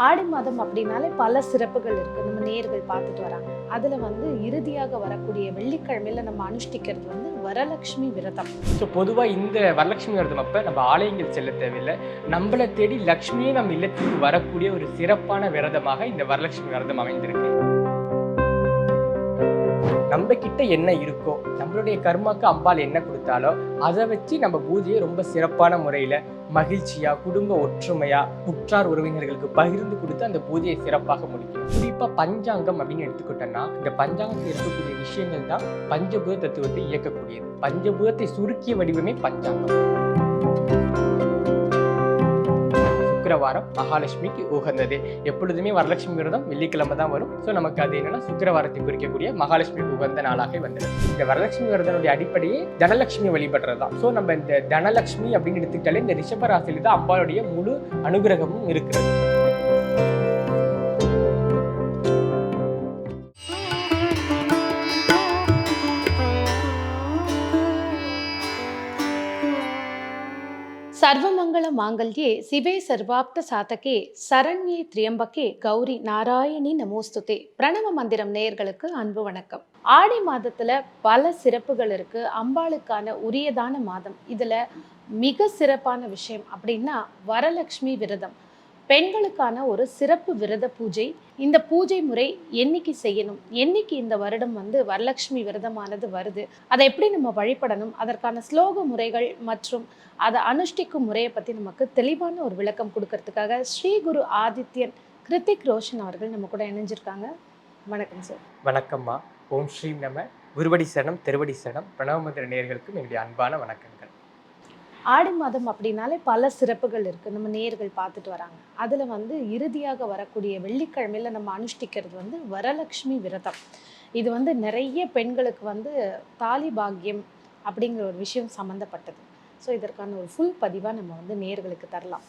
ஆடி மாதம் அப்படின்னாலே பல சிறப்புகள் இருக்கு. நம்ம நேயர்கள் பார்த்துட்டு வராங்க. அதுல வந்து இறுதியாக வரக்கூடிய வெள்ளிக்கிழமையில நம்ம அனுஷ்டிக்கிறது வந்து வரலட்சுமி விரதம். ஸோ பொதுவாக இந்த வரலட்சுமி விரதம் அப்போ நம்ம ஆலயங்கள் செல்ல தேவையில்லை. நம்மளை தேடி லக்ஷ்மியே நம்ம இல்லத்துக்கு வரக்கூடிய ஒரு சிறப்பான விரதமாக இந்த வரலட்சுமி விரதம் அமைந்திருக்கு. நம்ம கிட்ட என்ன இருக்கோ, நம்மளுடைய கர்மாக்கு அம்பாள் என்ன கொடுத்தாலோ அதை வச்சு நம்ம பூஜையை ரொம்ப சிறப்பான முறையில் மகிழ்ச்சியா, குடும்ப ஒற்றுமையா, உற்றார் உறவினர்களுக்கு பகிர்ந்து கொடுத்து அந்த பூஜையை சிறப்பாக முடிக்கணும். குறிப்பா பஞ்சாங்கம் அப்படின்னு எடுத்துக்கிட்டோம்னா, இந்த பஞ்சாங்கத்தில் இருக்கக்கூடிய விஷயங்கள் தான் பஞ்சபூத தத்துவத்தை இயக்கக்கூடியது. பஞ்சபூதத்தை சுருக்கிய வடிவமே பஞ்சாங்கம். சுக்கிரவாரம் மகாலட்சுமிக்கு உகந்தது. எப்பொழுதுமே வரலட்சுமி விரதம் வெள்ளிக்கிழமை தான் வரும். ஸோ நமக்கு அது என்னன்னா சுக்கிரவாரத்தை குறிக்கக்கூடிய மகாலட்சுமிக்கு உகந்த நாளாக வந்தது. இந்த வரலட்சுமி விரதனுடைய அடிப்படையே தனலட்சுமி வழிபடுறது தான். ஸோ நம்ம இந்த தனலட்சுமி அப்படின்னு எடுத்துக்கிட்டாலே இந்த ரிஷபராசியில தான் அம்பாளுடைய முழு அனுகிரகமும் இருக்கிறது. சர்வமங்கள மாங்கல்யே சிவே சர்வாப்த சாதகே சரண்யே திரியம்பகே கௌரி நாராயணி நமோஸ்துதே. பிரணவ மந்திரம் நேயர்களுக்கு அன்பு வணக்கம். ஆடி மாதத்துல பல சிறப்புகள் இருக்கு. அம்பாளுக்கான உரியதான மாதம். இதுல மிக சிறப்பான விஷயம் அப்படின்னா வரலட்சுமி விரதம். பெண்களுக்கான ஒரு சிறப்பு விரத பூஜை. இந்த பூஜை முறை என்னைக்கு செய்யணும், என்னைக்கு இந்த வருடம் வந்து வரலட்சுமி விரதமானது வருது, அதை எப்படி நம்ம வழிபடணும், அதற்கான ஸ்லோக முறைகள் மற்றும் அதை அனுஷ்டிக்கும் முறையை பற்றி நமக்கு தெளிவான ஒரு விளக்கம் கொடுக்கறதுக்காக ஸ்ரீ குரு ஆதித்யன் கிருத்திக் ரோஷன் அவர்கள் நம்ம கூட இணைஞ்சிருக்காங்க. வணக்கம் சார். வணக்கம்மா. ஓம் ஸ்ரீம் நம. குருவடி சரணம், திருவடி சரணம். பிரணவ மந்திர நேயர்களுக்கும் என்னுடைய அன்பான வணக்கங்கள். ஆடி மாதம் அப்படின்னாலே பல சிறப்புகள் இருக்கு. நம்ம நேயர்கள் பார்த்துட்டு வராங்க. அதுல வந்து இறுதியாக வரக்கூடிய வெள்ளிக்கிழமையில நம்ம அனுஷ்டிக்கிறது வந்து வரலட்சுமி விரதம். இது வந்து நிறைய பெண்களுக்கு வந்து தாலி பாக்கியம் அப்படிங்கிற ஒரு விஷயம் சம்மந்தப்பட்டது. ஸோ இதற்கான ஒரு ஃபுல் பதிவாக நம்ம வந்து நேயர்களுக்கு தரலாம்.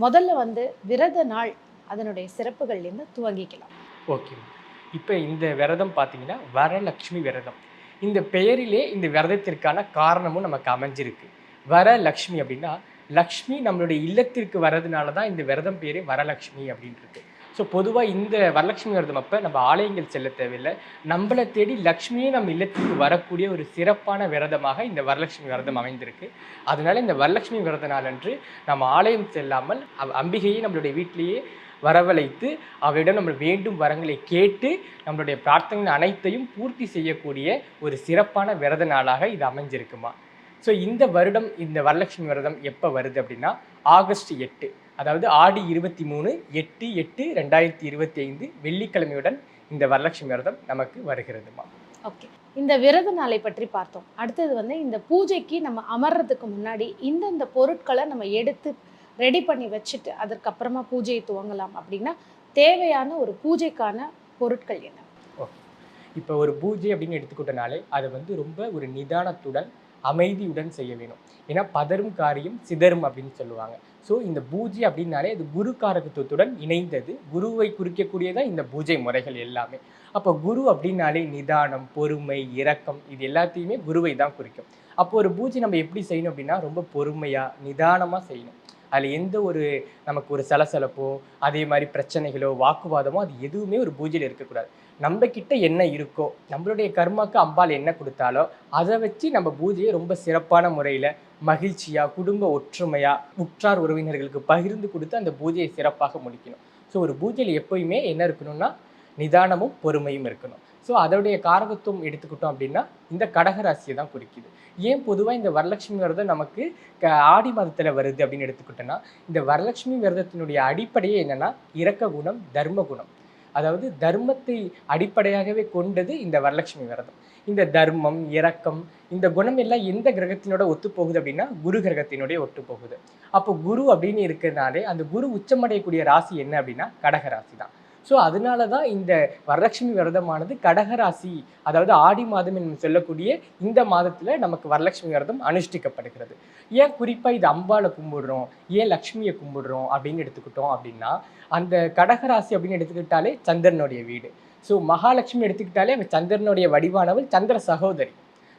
முதல்ல வந்து விரத நாள் அதனுடைய சிறப்புகள்லேருந்து துவங்கிக்கலாம். ஓகே. இப்போ இந்த விரதம் பார்த்தீங்கன்னா வரலட்சுமி விரதம். இந்த பெயரிலே இந்த விரதத்திற்கான காரணமும் நமக்கு அமைஞ்சிருக்கு. வரலட்சுமி அப்படின்னா லக்ஷ்மி நம்மளுடைய இல்லத்திற்கு வர்றதுனால தான் இந்த விரதம் பேரே வரலட்சுமி அப்படின்ட்டு. ஸோ பொதுவாக இந்த வரலட்சுமி விரதம் அப்போ நம்ம ஆலயங்கள் செல்ல தேவையில்லை. நம்மளை தேடி லக்ஷ்மியே நம்ம இல்லத்துக்கு வரக்கூடிய ஒரு சிறப்பான விரதமாக இந்த வரலட்சுமி விரதம் அமைந்திருக்கு. அதனால இந்த வரலட்சுமி விரத நாளன்று நம்ம ஆலயம் செல்லாமல் அம்பிகையை நம்மளுடைய வீட்டிலேயே வரவழைத்து அவரிடம் நம்ம வேண்டும் வரங்களை கேட்டு நம்மளுடைய பிரார்த்தனை அனைத்தையும் பூர்த்தி செய்யக்கூடிய ஒரு சிறப்பான விரத நாளாக இது அமைஞ்சிருக்குமா. ஸோ இந்த வருடம் இந்த வரலட்சுமி விரதம் எப்போ வருது அப்படின்னா ஆகஸ்ட் 8, அதாவது ஆடி 23, 8/8/2025 வெள்ளிக்கிழமையுடன் இந்த வரலட்சுமி விரதம் நமக்கு வருகிறதுமா. ஓகே, இந்த விரத நாளை பற்றி பார்த்தோம். அடுத்தது வந்து இந்த பூஜைக்கு நம்ம அமர்றதுக்கு முன்னாடி இந்தந்த பொருட்களை நம்ம எடுத்து ரெடி பண்ணி வச்சுட்டு அதற்கப்புறமா பூஜையை துவங்கலாம் அப்படின்னா தேவையான ஒரு பூஜைக்கான பொருட்கள் என்ன? ஓகே, இப்போ ஒரு பூஜை அப்படின்னு எடுத்துக்கிட்டனாலே அதை வந்து ரொம்ப ஒரு நிதானத்துடன் அமைதியுடன் செய்ய வேணும். ஏன்னா பதரும் காரியம் சிதறும் அப்படின்னு சொல்லுவாங்க. ஸோ இந்த பூஜை அப்படின்னாலே அது குரு காரகத்துவத்துடன் இணைந்தது. குருவை குறிக்கக்கூடியதான் இந்த பூஜை முறைகள் எல்லாமே. அப்போ குரு அப்படின்னாலே நிதானம், பொறுமை, இரக்கம், இது எல்லாத்தையுமே குருவை தான் குறிக்கும். அப்போ ஒரு பூஜை நம்ம எப்படி செய்யணும் அப்படின்னா ரொம்ப பொறுமையாக நிதானமாக செய்யணும். அதில் எந்த ஒரு நமக்கு ஒரு சலசலப்போ அதே மாதிரி பிரச்சனைகளோ வாக்குவாதமோ அது எதுவுமே ஒரு பூஜையில் இருக்கக்கூடாது. நம்ம கிட்ட என்ன இருக்கோ, நம்மளுடைய கர்மாக்கு அம்பாள் என்ன கொடுத்தாலோ அதை வச்சு நம்ம பூஜையை ரொம்ப சிறப்பான முறையில் மகிழ்ச்சியாக, குடும்ப ஒற்றுமையாக, உற்றார் உறவினர்களுக்கு பகிர்ந்து கொடுத்து அந்த பூஜையை சிறப்பாக முடிக்கணும். ஸோ ஒரு பூஜையில் எப்போயுமே என்ன இருக்கணும்னா நிதானமும் பொறுமையும் இருக்கணும். ஸோ அதோடைய காரகத்துவம் எடுத்துக்கிட்டோம் அப்படின்னா இந்த கடகராசியை தான் குறிக்குது. ஏன் பொதுவாக இந்த வரலட்சுமி விரதம் நமக்கு ஆடி மாதத்தில் வருது அப்படின்னு எடுத்துக்கிட்டோன்னா, இந்த வரலட்சுமி விரதத்தினுடைய அடிப்படையே என்னென்னா இரக்க குணம், தர்ம குணம். அதாவது தர்மத்தை அடிப்படையாகவே கொண்டது இந்த வரலட்சுமி விரதம். இந்த தர்மம், இரக்கம், இந்த குணம் எல்லாம் எந்த கிரகத்தினோட ஒத்து போகுது அப்படின்னா குரு கிரகத்தினுடைய ஒத்து போகுது. அப்போ குரு அப்படின்னு இருக்கிறதுனாலே அந்த குரு உச்சமடையக்கூடிய ராசி என்ன அப்படின்னா கடகராசி தான். ஸோ அதனால தான் இந்த வரலட்சுமி விரதமானது கடகராசி, அதாவது ஆடி மாதம் என்று சொல்லக்கூடிய இந்த மாதத்தில் நமக்கு வரலட்சுமி விரதம் அனுஷ்டிக்கப்படுகிறது. ஏன் குறிப்பாக இது அம்பாளை கும்பிடுறோம், ஏன் லக்ஷ்மியை கும்பிடுறோம் அப்படின்னு எடுத்துக்கிட்டோம் அப்படின்னா, அந்த கடகராசி அப்படின்னு எடுத்துக்கிட்டாலே சந்திரனுடைய வீடு. ஸோ மகாலட்சுமி எடுத்துக்கிட்டாலே அவள் சந்திரனுடைய வடிவானவள், சந்திர சகோதரி.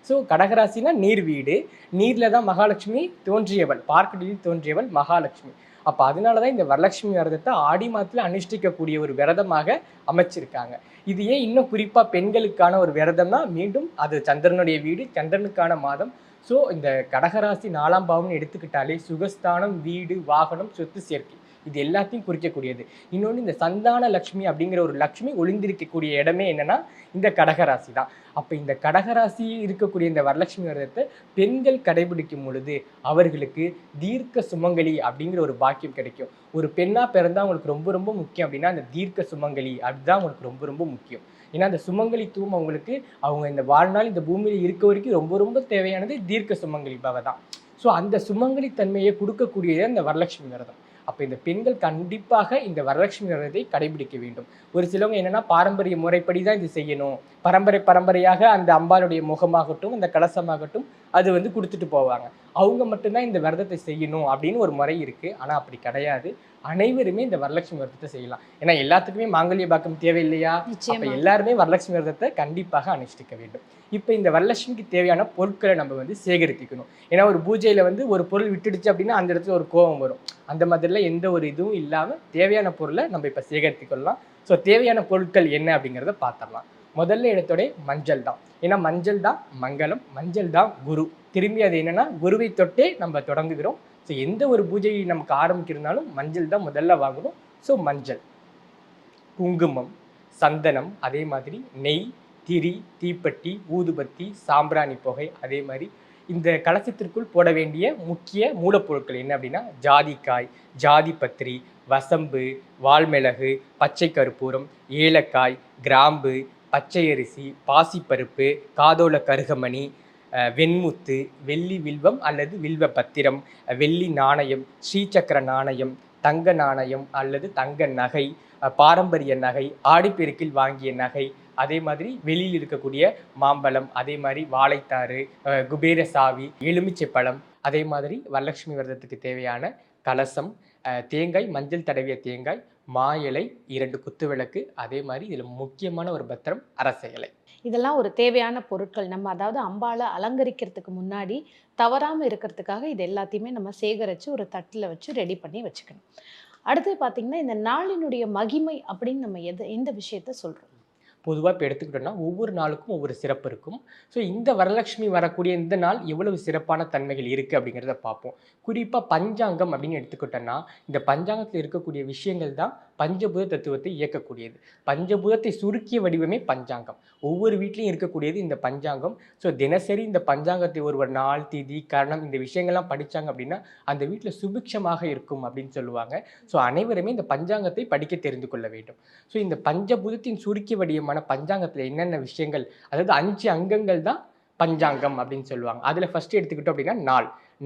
ஸோ கடகராசினா நீர் வீடு. நீரில் தான் மகாலட்சுமி தோன்றியவள், பார்க்கடலில் தோன்றியவள் மகாலட்சுமி. அப்போ அதனால தான் இந்த வரலட்சுமி விரதத்தை ஆடி மாதத்தில் அனுஷ்டிக்கக்கூடிய ஒரு விரதமாக அமைச்சிருக்காங்க. இது ஏன் இன்னும் குறிப்பாக பெண்களுக்கான ஒரு விரதம்னா, மீண்டும் அது சந்திரனுடைய வீடு, சந்திரனுக்கான மாதம். ஸோ இந்த கடகராசி 4ஆம் பாவம்னு எடுத்துக்கிட்டாலே சுகஸ்தானம், வீடு, வாகனம், சொத்து சேர்க்கை இது எல்லாத்தையும் குறிக்கக்கூடியது. இன்னொன்று இந்த சந்தான லக்ஷ்மி அப்படிங்கிற ஒரு லக்ஷ்மி ஒளிந்திருக்கக்கூடிய இடமே என்னன்னா இந்த கடகராசி தான். அப்போ இந்த கடகராசி இருக்கக்கூடிய இந்த வரலட்சுமி விரதத்தை பெண்கள் கடைபிடிக்கும் பொழுது அவர்களுக்கு தீர்க்க சுமங்கலி அப்படிங்கிற ஒரு பாக்கியம் கிடைக்கும். ஒரு பெண்ணாக பிறந்தா அவங்களுக்கு ரொம்ப ரொம்ப முக்கியம் அப்படின்னா அந்த தீர்க்க சுமங்கலி அதுதான் அவங்களுக்கு ரொம்ப ரொம்ப முக்கியம். ஏன்னா அந்த சுமங்கலித்துவம் அவங்களுக்கு அவங்க இந்த வாழ்நாள் இந்த பூமியில் இருக்க வரைக்கும் ரொம்ப ரொம்ப தேவையானது தீர்க்க சுமங்கலி பவ தான். ஸோ அந்த சுமங்கலி தன்மையை கொடுக்கக்கூடியது இந்த வரலட்சுமி விரதம். அப்போ இந்த பெண்கள் கண்டிப்பாக இந்த வரலட்சுமி விரதத்தை கடைபிடிக்க வேண்டும். ஒரு சிலவங்க என்னன்னா பாரம்பரிய முறைப்படி தான் இது செய்யணும், பரம்பரையாக அந்த அம்பாளுடைய முகமாகட்டும் அந்த கலசமாகட்டும் அது வந்து கொடுத்துட்டு போவாங்க. அவங்க மட்டும்தான் இந்த விரதத்தை செய்யணும் அப்படின்னு ஒரு முறை இருக்கு. ஆனால் அப்படி கிடையாது. அனைவருமே இந்த வரலட்சுமி விரதத்தை செய்யலாம். ஏன்னா எல்லாத்துக்குமே மாங்கல்ய பாக்கம் தேவையில்லையா? அப்போ எல்லாருமே வரலட்சுமி விரதத்தை கண்டிப்பாக அனுஷ்டிக்க வேண்டும். இப்போ இந்த வரலட்சுமிக்கு தேவையான பொருட்களை நம்ம வந்து சேகரிக்கணும். ஏன்னா ஒரு பூஜையில வந்து ஒரு பொருள் விட்டுடுச்சு அப்படின்னா அந்த இடத்துல ஒரு கோபம் வரும். அந்த மாதிரிலாம் எந்த ஒரு இதுவும் இல்லாமல் தேவையான பொருளை நம்ம இப்போ சேகரித்துக்கொள்ளலாம். ஸோ தேவையான பொருட்கள் என்ன அப்படிங்கிறத பார்த்துடலாம். முதல்ல இடத்தோட மஞ்சள் தான். ஏன்னா மஞ்சள் தான் மங்களம், மஞ்சள் தான் குரு. திரும்பி அது என்னன்னா குருவை தொட்டே நம்ம தொடங்குகிறோம். ஸோ எந்த ஒரு பூஜையை நமக்கு ஆரம்பிக்கிறதுனாலும் மஞ்சள் தான் முதல்ல வாங்கணும். ஸோ மஞ்சள், குங்குமம், சந்தனம், அதே மாதிரி நெய், திரி, தீப்பெட்டி, ஊதுபத்தி, சாம்பிராணி புகை, அதே மாதிரி இந்த கலசத்திற்குள் போட வேண்டிய முக்கிய மூலப்பொருட்கள் என்ன அப்படின்னா ஜாதிக்காய், ஜாதிபத்திரி, வசம்பு, வால்மிளகு, பச்சை கற்பூரம், ஏலக்காய், கிராம்பு, பச்சை அரிசி, பாசிப்பருப்பு, காதோல கருகமணி, வெண்முத்து, வெள்ளி வில்வம் அல்லது வில்வ பத்திரம், வெள்ளி நாணயம், ஸ்ரீசக்கர நாணயம், தங்க நாணயம் அல்லது தங்க நகை, பாரம்பரிய நகை, ஆடிப்பெருக்கில் வாங்கிய நகை, அதே மாதிரி வெளியில் இருக்கக்கூடிய மாம்பழம், அதே மாதிரி வாழைத்தாறு, குபேர சாவி, எலுமிச்சை பழம், அதே மாதிரி வரலட்சுமி விரதத்துக்கு தேவையான கலசம், தேங்காய், மஞ்சள் தடவிய தேங்காய், மா இலை, 2 குத்துவிளக்கு, அதே மாதிரி இதில் முக்கியமான ஒரு பத்திரம் அரச இலை. இதெல்லாம் ஒரு தேவையான பொருட்கள். நம்ம அதாவது அம்பாளை அலங்கரிக்கிறதுக்கு முன்னாடி தவறாம இருக்கிறதுக்காக இது எல்லாத்தையுமே நம்ம சேகரிச்சு ஒரு தட்டுல வச்சு ரெடி பண்ணி வச்சுக்கணும். அடுத்து பார்த்தீங்கன்னா, இந்த நாளினுடைய மகிமை அப்படின்னு நம்ம எந்த விஷயத்த சொல்றோம்? பொதுவாக இப்போ எடுத்துக்கிட்டோம்னா ஒவ்வொரு நாளுக்கும் ஒவ்வொரு சிறப்பு இருக்கும். ஸோ இந்த வரலட்சுமி வரக்கூடிய இந்த நாள் எவ்வளவு சிறப்பான தன்மைகள் இருக்குது அப்படிங்கிறத பார்ப்போம். குறிப்பாக பஞ்சாங்கம் அப்படின்னு எடுத்துக்கிட்டோன்னா இந்த பஞ்சாங்கத்தில் இருக்கக்கூடிய விஷயங்கள் தான் பஞ்சபூத தத்துவத்தை இயக்கக்கூடியது. பஞ்சபூதத்தை சுருக்கிய வடிவமே பஞ்சாங்கம். ஒவ்வொரு வீட்லையும் இருக்கக்கூடியது இந்த பஞ்சாங்கம். ஸோ தினசரி இந்த பஞ்சாங்கத்தை ஒரு நாள், திதி, கரணம் இந்த விஷயங்கள்லாம் படித்தாங்க அப்படின்னா அந்த வீட்டில் சுபிக்ஷமாக இருக்கும் அப்படின்னு சொல்லுவாங்க. ஸோ அனைவருமே இந்த பஞ்சாங்கத்தை படிக்க தெரிந்து கொள்ள வேண்டும். ஸோ இந்த பஞ்சபூதத்தின் சுருக்கிய வடிவமான பஞ்சாங்கத்தில் என்னென்ன விஷயங்கள், அதாவது 5 அங்கங்கள் தான் பஞ்சாங்கம் அப்படின்னு சொல்லுவாங்க. அதில் ஃபர்ஸ்ட் எடுத்துக்கிட்டோம் அப்படின்னா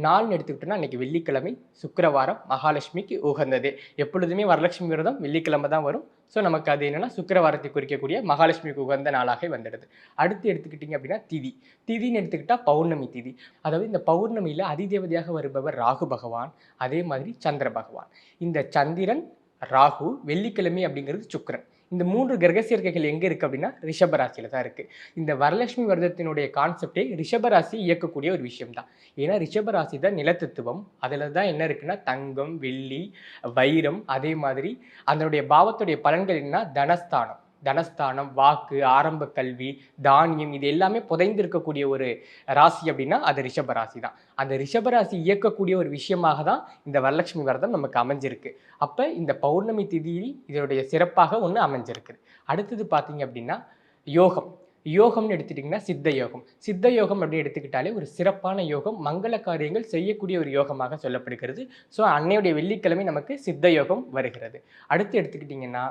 நாள்னு எடுத்துக்கிட்டோம்னா இன்னைக்கு வெள்ளிக்கிழமை, சுக்கிரவாரம், மகாலட்சுமிக்கு உகந்தது. எப்பொழுதுமே வரலட்சுமி விரதம் வெள்ளிக்கிழமை தான் வரும். ஸோ நமக்கு அது என்னன்னா சுக்கிரவாரத்தை குறிக்கக்கூடிய மகாலட்சுமிக்கு உகந்த நாளாக வந்துடுது. அடுத்து எடுத்துக்கிட்டிங்க அப்படின்னா திதின்னு எடுத்துக்கிட்டா பௌர்ணமி திதி. அதாவது இந்த பௌர்ணமியில் அதிதேவதையாக வருபவர் ராகு பகவான், அதே மாதிரி சந்திர பகவான். இந்த சந்திரன், ராகு, வெள்ளிக்கிழமை அப்படிங்கிறது சுக்கிரன். இந்த 3 கிரக சேர்க்கைகள் எங்கே இருக்குது அப்படின்னா ரிஷபராசியில் தான் இருக்குது. இந்த வரலட்சுமி விரதத்தினுடைய கான்செப்டே ரிஷபராசி இயக்கக்கூடிய ஒரு விஷயம் தான். ஏன்னா ரிஷபராசி தான் நிலத்தத்துவம். அதில் தான் என்ன இருக்குன்னா தங்கம், வெள்ளி, வைரம், அதே மாதிரி அதனுடைய பாவத்துடைய பலன்கள் என்னன்னா தனஸ்தானம், வாக்கு, ஆரம்ப கல்வி, தானியம் இது எல்லாமே புதைந்து இருக்கக்கூடிய ஒரு ராசி அப்படின்னா அது ரிஷபராசி தான். அந்த ரிஷபராசி இயக்கக்கூடிய ஒரு விஷயமாக தான் இந்த வரலட்சுமி விரதம் நமக்கு அமைஞ்சிருக்கு. அப்போ இந்த பௌர்ணமி திதியில் இதனுடைய சிறப்பாக ஒன்று அமைஞ்சிருக்குது. அடுத்தது பார்த்தீங்க அப்படின்னா யோகம்னு எடுத்துட்டிங்கன்னா சித்த யோகம் அப்படின்னு எடுத்துக்கிட்டாலே ஒரு சிறப்பான யோகம், மங்கள காரியங்கள் செய்யக்கூடிய ஒரு யோகமாக சொல்லப்படுகிறது. ஸோ அன்னையுடைய வெள்ளிக்கிழமை நமக்கு சித்த யோகம் வருகிறது. அடுத்து எடுத்துக்கிட்டிங்கன்னா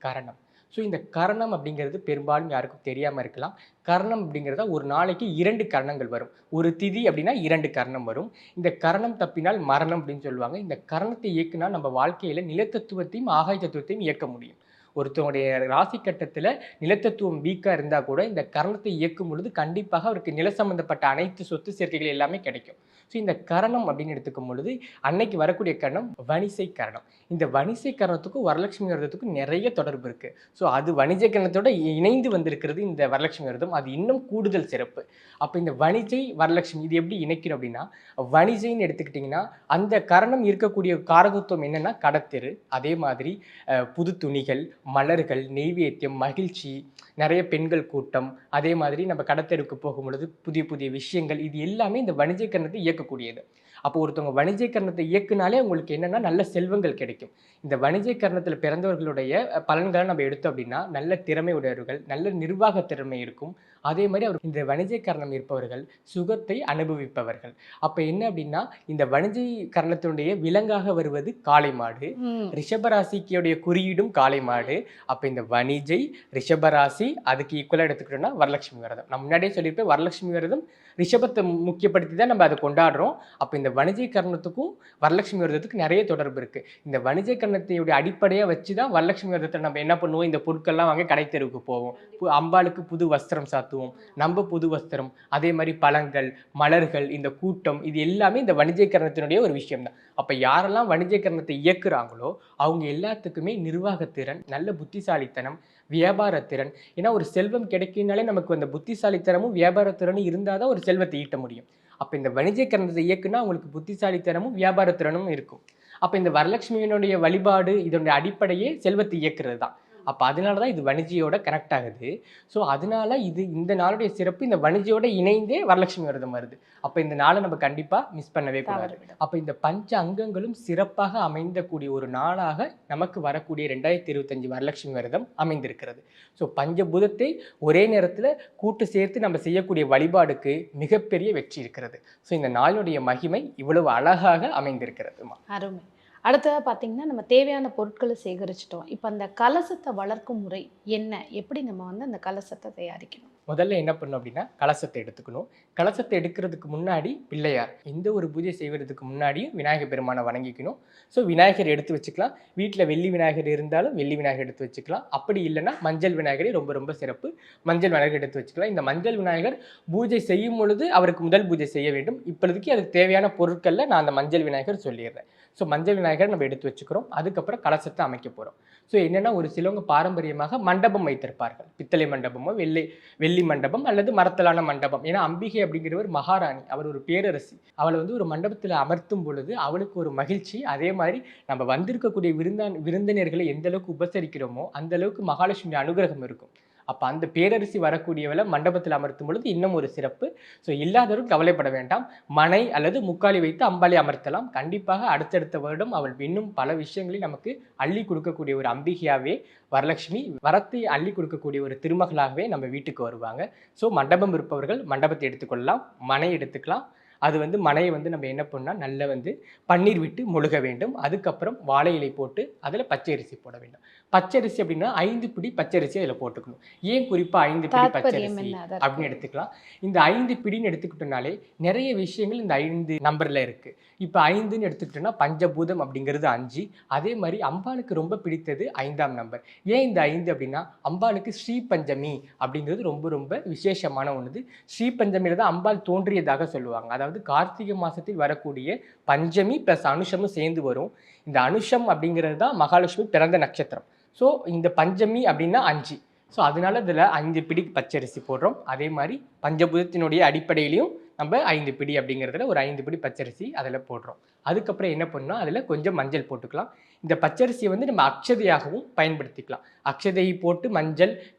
கரணம். ஸோ இந்த கரணம் அப்படிங்கிறது பெரும்பாலும் யாருக்கும் தெரியாமல் இருக்கலாம். கரணம் அப்படிங்கிறத ஒரு நாளைக்கு 2 கரணங்கள் வரும். ஒரு திதி அப்படின்னா 2 கரணம் வரும். இந்த கரணம் தப்பினால் மரணம் அப்படின்னு சொல்லுவாங்க. இந்த கரணத்தை இயக்குனா நம்ம வாழ்க்கையில் நிலத்தத்துவத்தையும் ஆகாய தத்துவத்தையும் இயக்க முடியும். ஒருத்தவங்களுடைய ராசி கட்டத்தில் நிலத்தத்துவம் வீக்காக இருந்தால் கூட இந்த கரணத்தை இயக்கும் பொழுது கண்டிப்பாக அவருக்கு நில சம்பந்தப்பட்ட அனைத்து சொத்து சேர்க்கைகள் எல்லாமே கிடைக்கும். ஸோ இந்த கரணம் அப்படின்னு எடுத்துக்கும் பொழுது அன்னைக்கு வரக்கூடிய கரணம் வணிசை கரணம். இந்த வணிசை கரணத்துக்கும் வரலட்சுமி விரதத்துக்கும் நிறைய தொடர்பு இருக்கு. ஸோ அது வணிஜ கரணத்தோட இணைந்து வந்திருக்கிறது இந்த வரலட்சுமி விரதம். அது இன்னும் கூடுதல் சிறப்பு. அப்போ இந்த வணிஜை வரலட்சுமி இது எப்படி இணைக்கிறோம் அப்படின்னா, வணிஜைன்னு எடுத்துக்கிட்டிங்கன்னா அந்த கரணம் இருக்கக்கூடிய காரகத்துவம் என்னன்னா கடத்தெரு, அதே மாதிரி புது துணிகள், மலர்கள், நெய்வேத்தியம், மகிழ்ச்சி, நிறைய பெண்கள் கூட்டம், அதே மாதிரி நம்ம கடத்தெருக்கு போகும் பொழுது புதிய புதிய விஷயங்கள், இது எல்லாமே இந்த வணிஜை கரணத்தை இயக்கக்கூடியது. அப்போ ஒருத்தவங்க வணிஜை கரணத்தை இயக்குனாலே உங்களுக்கு என்னன்னா நல்ல செல்வங்கள் கிடைக்கும். இந்த வணிஜை கரணத்தில் பிறந்தவர்களுடைய பலன்களை நம்ம எடுத்தோம் அப்படின்னா நல்ல திறமை உடையவர்கள், நல்ல நிர்வாக திறமை இருக்கும். அதே மாதிரி அவர் இந்த வணிஜை கரணம் இருப்பவர்கள் சுகத்தை அனுபவிப்பவர்கள். அப்போ என்ன அப்படின்னா இந்த வணிஜை கரணத்தினுடைய விலங்காக வருவது காளை மாடு, ரிஷபராசிக்குடைய குறியீடும் காளை மாடு. அப்போ இந்த வணிஜை, ரிஷபராசி அதுக்கு ஈக்குவலாக எடுத்துக்கிட்டோம்னா வரலட்சுமி விரதம். நான் முன்னாடியே சொல்லியிருப்பேன், வரலட்சுமி விரதம் ரிஷபத்தை முக்கியப்படுத்தி தான் நம்ம அதை கொண்டாடுறோம். அப்போ இந்த வணிஜை கரணத்துக்கும் வரலட்சுமி விரதத்துக்கு நிறைய தொடர்பு இருக்கு. இந்த வணிஜை கரணத்தையுடைய அடிப்படையாக வச்சு தான் வரலட்சுமி விரதத்தை நம்ம என்ன பண்ணுவோம், இந்த பொருட்கள்லாம் வாங்க கடை தெருவுக்கு போவோம், அம்பாளுக்கு புது வஸ்திரம் சாத்துவோம், நம்ம புது வஸ்திரம், அதே மாதிரி பழங்கள், மலர்கள், இந்த கூட்டம், இது எல்லாமே இந்த வணிஜை கரணத்தினுடைய ஒரு விஷயம் தான். அப்போ யாரெல்லாம் வணிஜை கரணத்தை இயக்குறாங்களோ அவங்க எல்லாத்துக்குமே நிர்வாகத்திறன், நல்ல புத்திசாலித்தனம், வியாபாரத்திறன். ஏன்னா ஒரு செல்வம் கிடைக்கினாலே நமக்கு அந்த புத்திசாலித்தனமும் வியாபாரத்திறனும் இருந்தால் தான் ஒரு செல்வத்தை ஈட்ட முடியும். அப்போ இந்த வணிஜை கரணத்தை இயக்குனா அவங்களுக்கு புத்திசாலித்தனமும் வியாபாரத்திறனும் இருக்கும். அப்போ இந்த வரலட்சுமியினுடைய வழிபாடு இதனுடைய அடிப்படையே செல்வத்தை இயக்குறது தான். அப்போ அதனால தான் இது வணிஜியோட கனெக்ட் ஆகுது. ஸோ அதனால இது இந்த நாளுடைய சிறப்பு இந்த வணிஜியோட இணைந்தே வரலட்சுமி விரதம் வருது. அப்போ இந்த நாளை நம்ம கண்டிப்பாக மிஸ் பண்ணவே கூடாது. அப்போ இந்த பஞ்ச அங்கங்களும் சிறப்பாக அமைந்தக்கூடிய ஒரு நாளாக நமக்கு வரக்கூடிய 2025 வரலட்சுமி விரதம் அமைந்திருக்கிறது. ஸோ பஞ்சபூதத்தை ஒரே நேரத்தில் கூட்டு சேர்த்து நம்ம செய்யக்கூடிய வழிபாடுக்கு மிகப்பெரிய வெற்றி இருக்கிறது. ஸோ இந்த நாளுடைய மகிமை இவ்வளவு அழகாக அமைந்திருக்கிறதுமா. அருமை. அடுத்ததாக பார்த்தீங்கன்னா நம்ம தேவையான பொருட்களை சேகரிச்சிட்டோம். இப்போ அந்த கலசத்தை வளர்க்கும் முறை என்ன, எப்படி நம்ம அந்த கலசத்தை தயாரிக்கணும்? முதல்ல என்ன பண்ணணும் அப்படின்னா கலசத்தை எடுத்துக்கணும். கலசத்தை எடுக்கிறதுக்கு முன்னாடி பிள்ளையார், எந்த ஒரு பூஜை செய்வதற்கு முன்னாடியும் விநாயகர் பெருமானை வணங்கிக்கணும். ஸோ விநாயகர் எடுத்து வச்சுக்கலாம். வீட்டில் வெள்ளி விநாயகர் இருந்தாலும் வெள்ளி விநாயகர் எடுத்து வச்சுக்கலாம். அப்படி இல்லைன்னா மஞ்சள் விநாயகரே ரொம்ப ரொம்ப சிறப்பு. மஞ்சள் விநாயகர் எடுத்து வச்சுக்கலாம். இந்த மஞ்சள் விநாயகர் பூஜை செய்யும் பொழுது அவருக்கு முதல் பூஜை செய்ய வேண்டும். இப்போதைக்கு அதுக்கு தேவையான பொருட்களில் நான் அந்த மஞ்சள் விநாயகர் சொல்லிடுறேன். ஸோ மஞ்சள் விநாயகர் நம்ம எடுத்து வச்சுக்கிறோம். அதுக்கப்புறம் கலசத்தை அமைக்க போகிறோம். ஸோ என்னென்னா ஒரு சிலவங்க பாரம்பரியமாக மண்டபம் வைத்திருப்பார்கள். பித்தளை மண்டபமோ வெள்ளி மண்டபம் அல்லது மரத்தலான மண்டபம். ஏன்னா அம்பிகை அப்படிங்கிறவர் மகாராணி, அவர் ஒரு பேரரசி. அவளை ஒரு மண்டபத்தில் அமர்த்தும் பொழுது அவளுக்கு ஒரு மகிழ்ச்சி. அதே மாதிரி நம்ம வந்திருக்கக்கூடிய விருந்தினர்களை எந்த அளவுக்கு உபசரிக்கிறோமோ அந்த அளவுக்கு மகாலட்சுமி அனுகிரகம் இருக்கும். அப்போ அந்த பேரரசி வரக்கூடியவளை மண்டபத்தில் அமர்த்தும் பொழுது இன்னும் ஒரு சிறப்பு. ஸோ இல்லாதவரும் கவலைப்பட வேண்டாம். மனை அல்லது முக்காலி வைத்து அம்பாளை அமர்த்தலாம். கண்டிப்பாக அடுத்தடுத்த வருடம் அவள் இன்னும் பல விஷயங்களை நமக்கு அள்ளி கொடுக்கக்கூடிய ஒரு அம்பிகையாகவே வரலட்சுமி வரத்தை அள்ளி கொடுக்கக்கூடிய ஒரு திருமகளாகவே நம்ம வீட்டுக்கு வருவாங்க. ஸோ மண்டபம் இருப்பவர்கள் மண்டபத்தை எடுத்துக்கொள்ளலாம், மனை எடுத்துக்கலாம். அது மனையை நம்ம என்ன பண்ணால் நல்ல பன்னீர் விட்டு முழுக வேண்டும். அதுக்கப்புறம் வாழை இலை போட்டு அதில் பச்சரிசி போட வேண்டும். பச்சரிசி அப்படின்னா 5 பிடி பச்சரிசி அதில் போட்டுக்கணும். ஏன் குறிப்பாக 5 பிடி பச்சரிசி அப்படின்னு எடுத்துக்கலாம். இந்த 5 பிடின்னு எடுத்துக்கிட்டோம்னாலே நிறைய விஷயங்கள் இந்த 5 நம்பரில் இருக்குது. இப்போ 5ன்னு எடுத்துக்கிட்டோம்னா பஞ்சபூதம் அப்படிங்கிறது 5. அதே மாதிரி அம்பாளுக்கு ரொம்ப பிடித்தது 5ஆம் நம்பர். ஏன் இந்த 5 அப்படின்னா அம்பாளுக்கு ஸ்ரீ பஞ்சமி அப்படிங்கிறது ரொம்ப ரொம்ப விசேஷமான ஒன்று. ஸ்ரீ பஞ்சமியில் தான் அம்பாள் தோன்றியதாக சொல்லுவாங்க. அதாவது கார்த்திகை மாசத்தில் வரக்கூடிய பஞ்சமி பிளஸ் அனுஷமும் சேர்ந்து வரும். இந்த அனுஷம் அப்படிங்கிறது தான் மகாலட்சுமி பிறந்த நட்சத்திரம். ஸோ இந்த பஞ்சமி அப்படின்னா 5. ஸோ அதனால இதில் 5 பிடி பச்சரிசி போடுறோம். அதே மாதிரி பஞ்சபூதத்தினுடைய அடிப்படையிலையும் நம்ம 5 பிடி அப்படிங்கிறதுல ஒரு 5 பிடி பச்சரிசி அதில் போடுறோம். அதுக்கப்புறம் என்ன பண்ணால் அதில் கொஞ்சம் மஞ்சள் போட்டுக்கலாம். இந்த பச்சரிசியை நம்ம அக்ஷதையாகவும் பயன்படுத்திக்கலாம். அக்ஷதையை போட்டு மஞ்சள்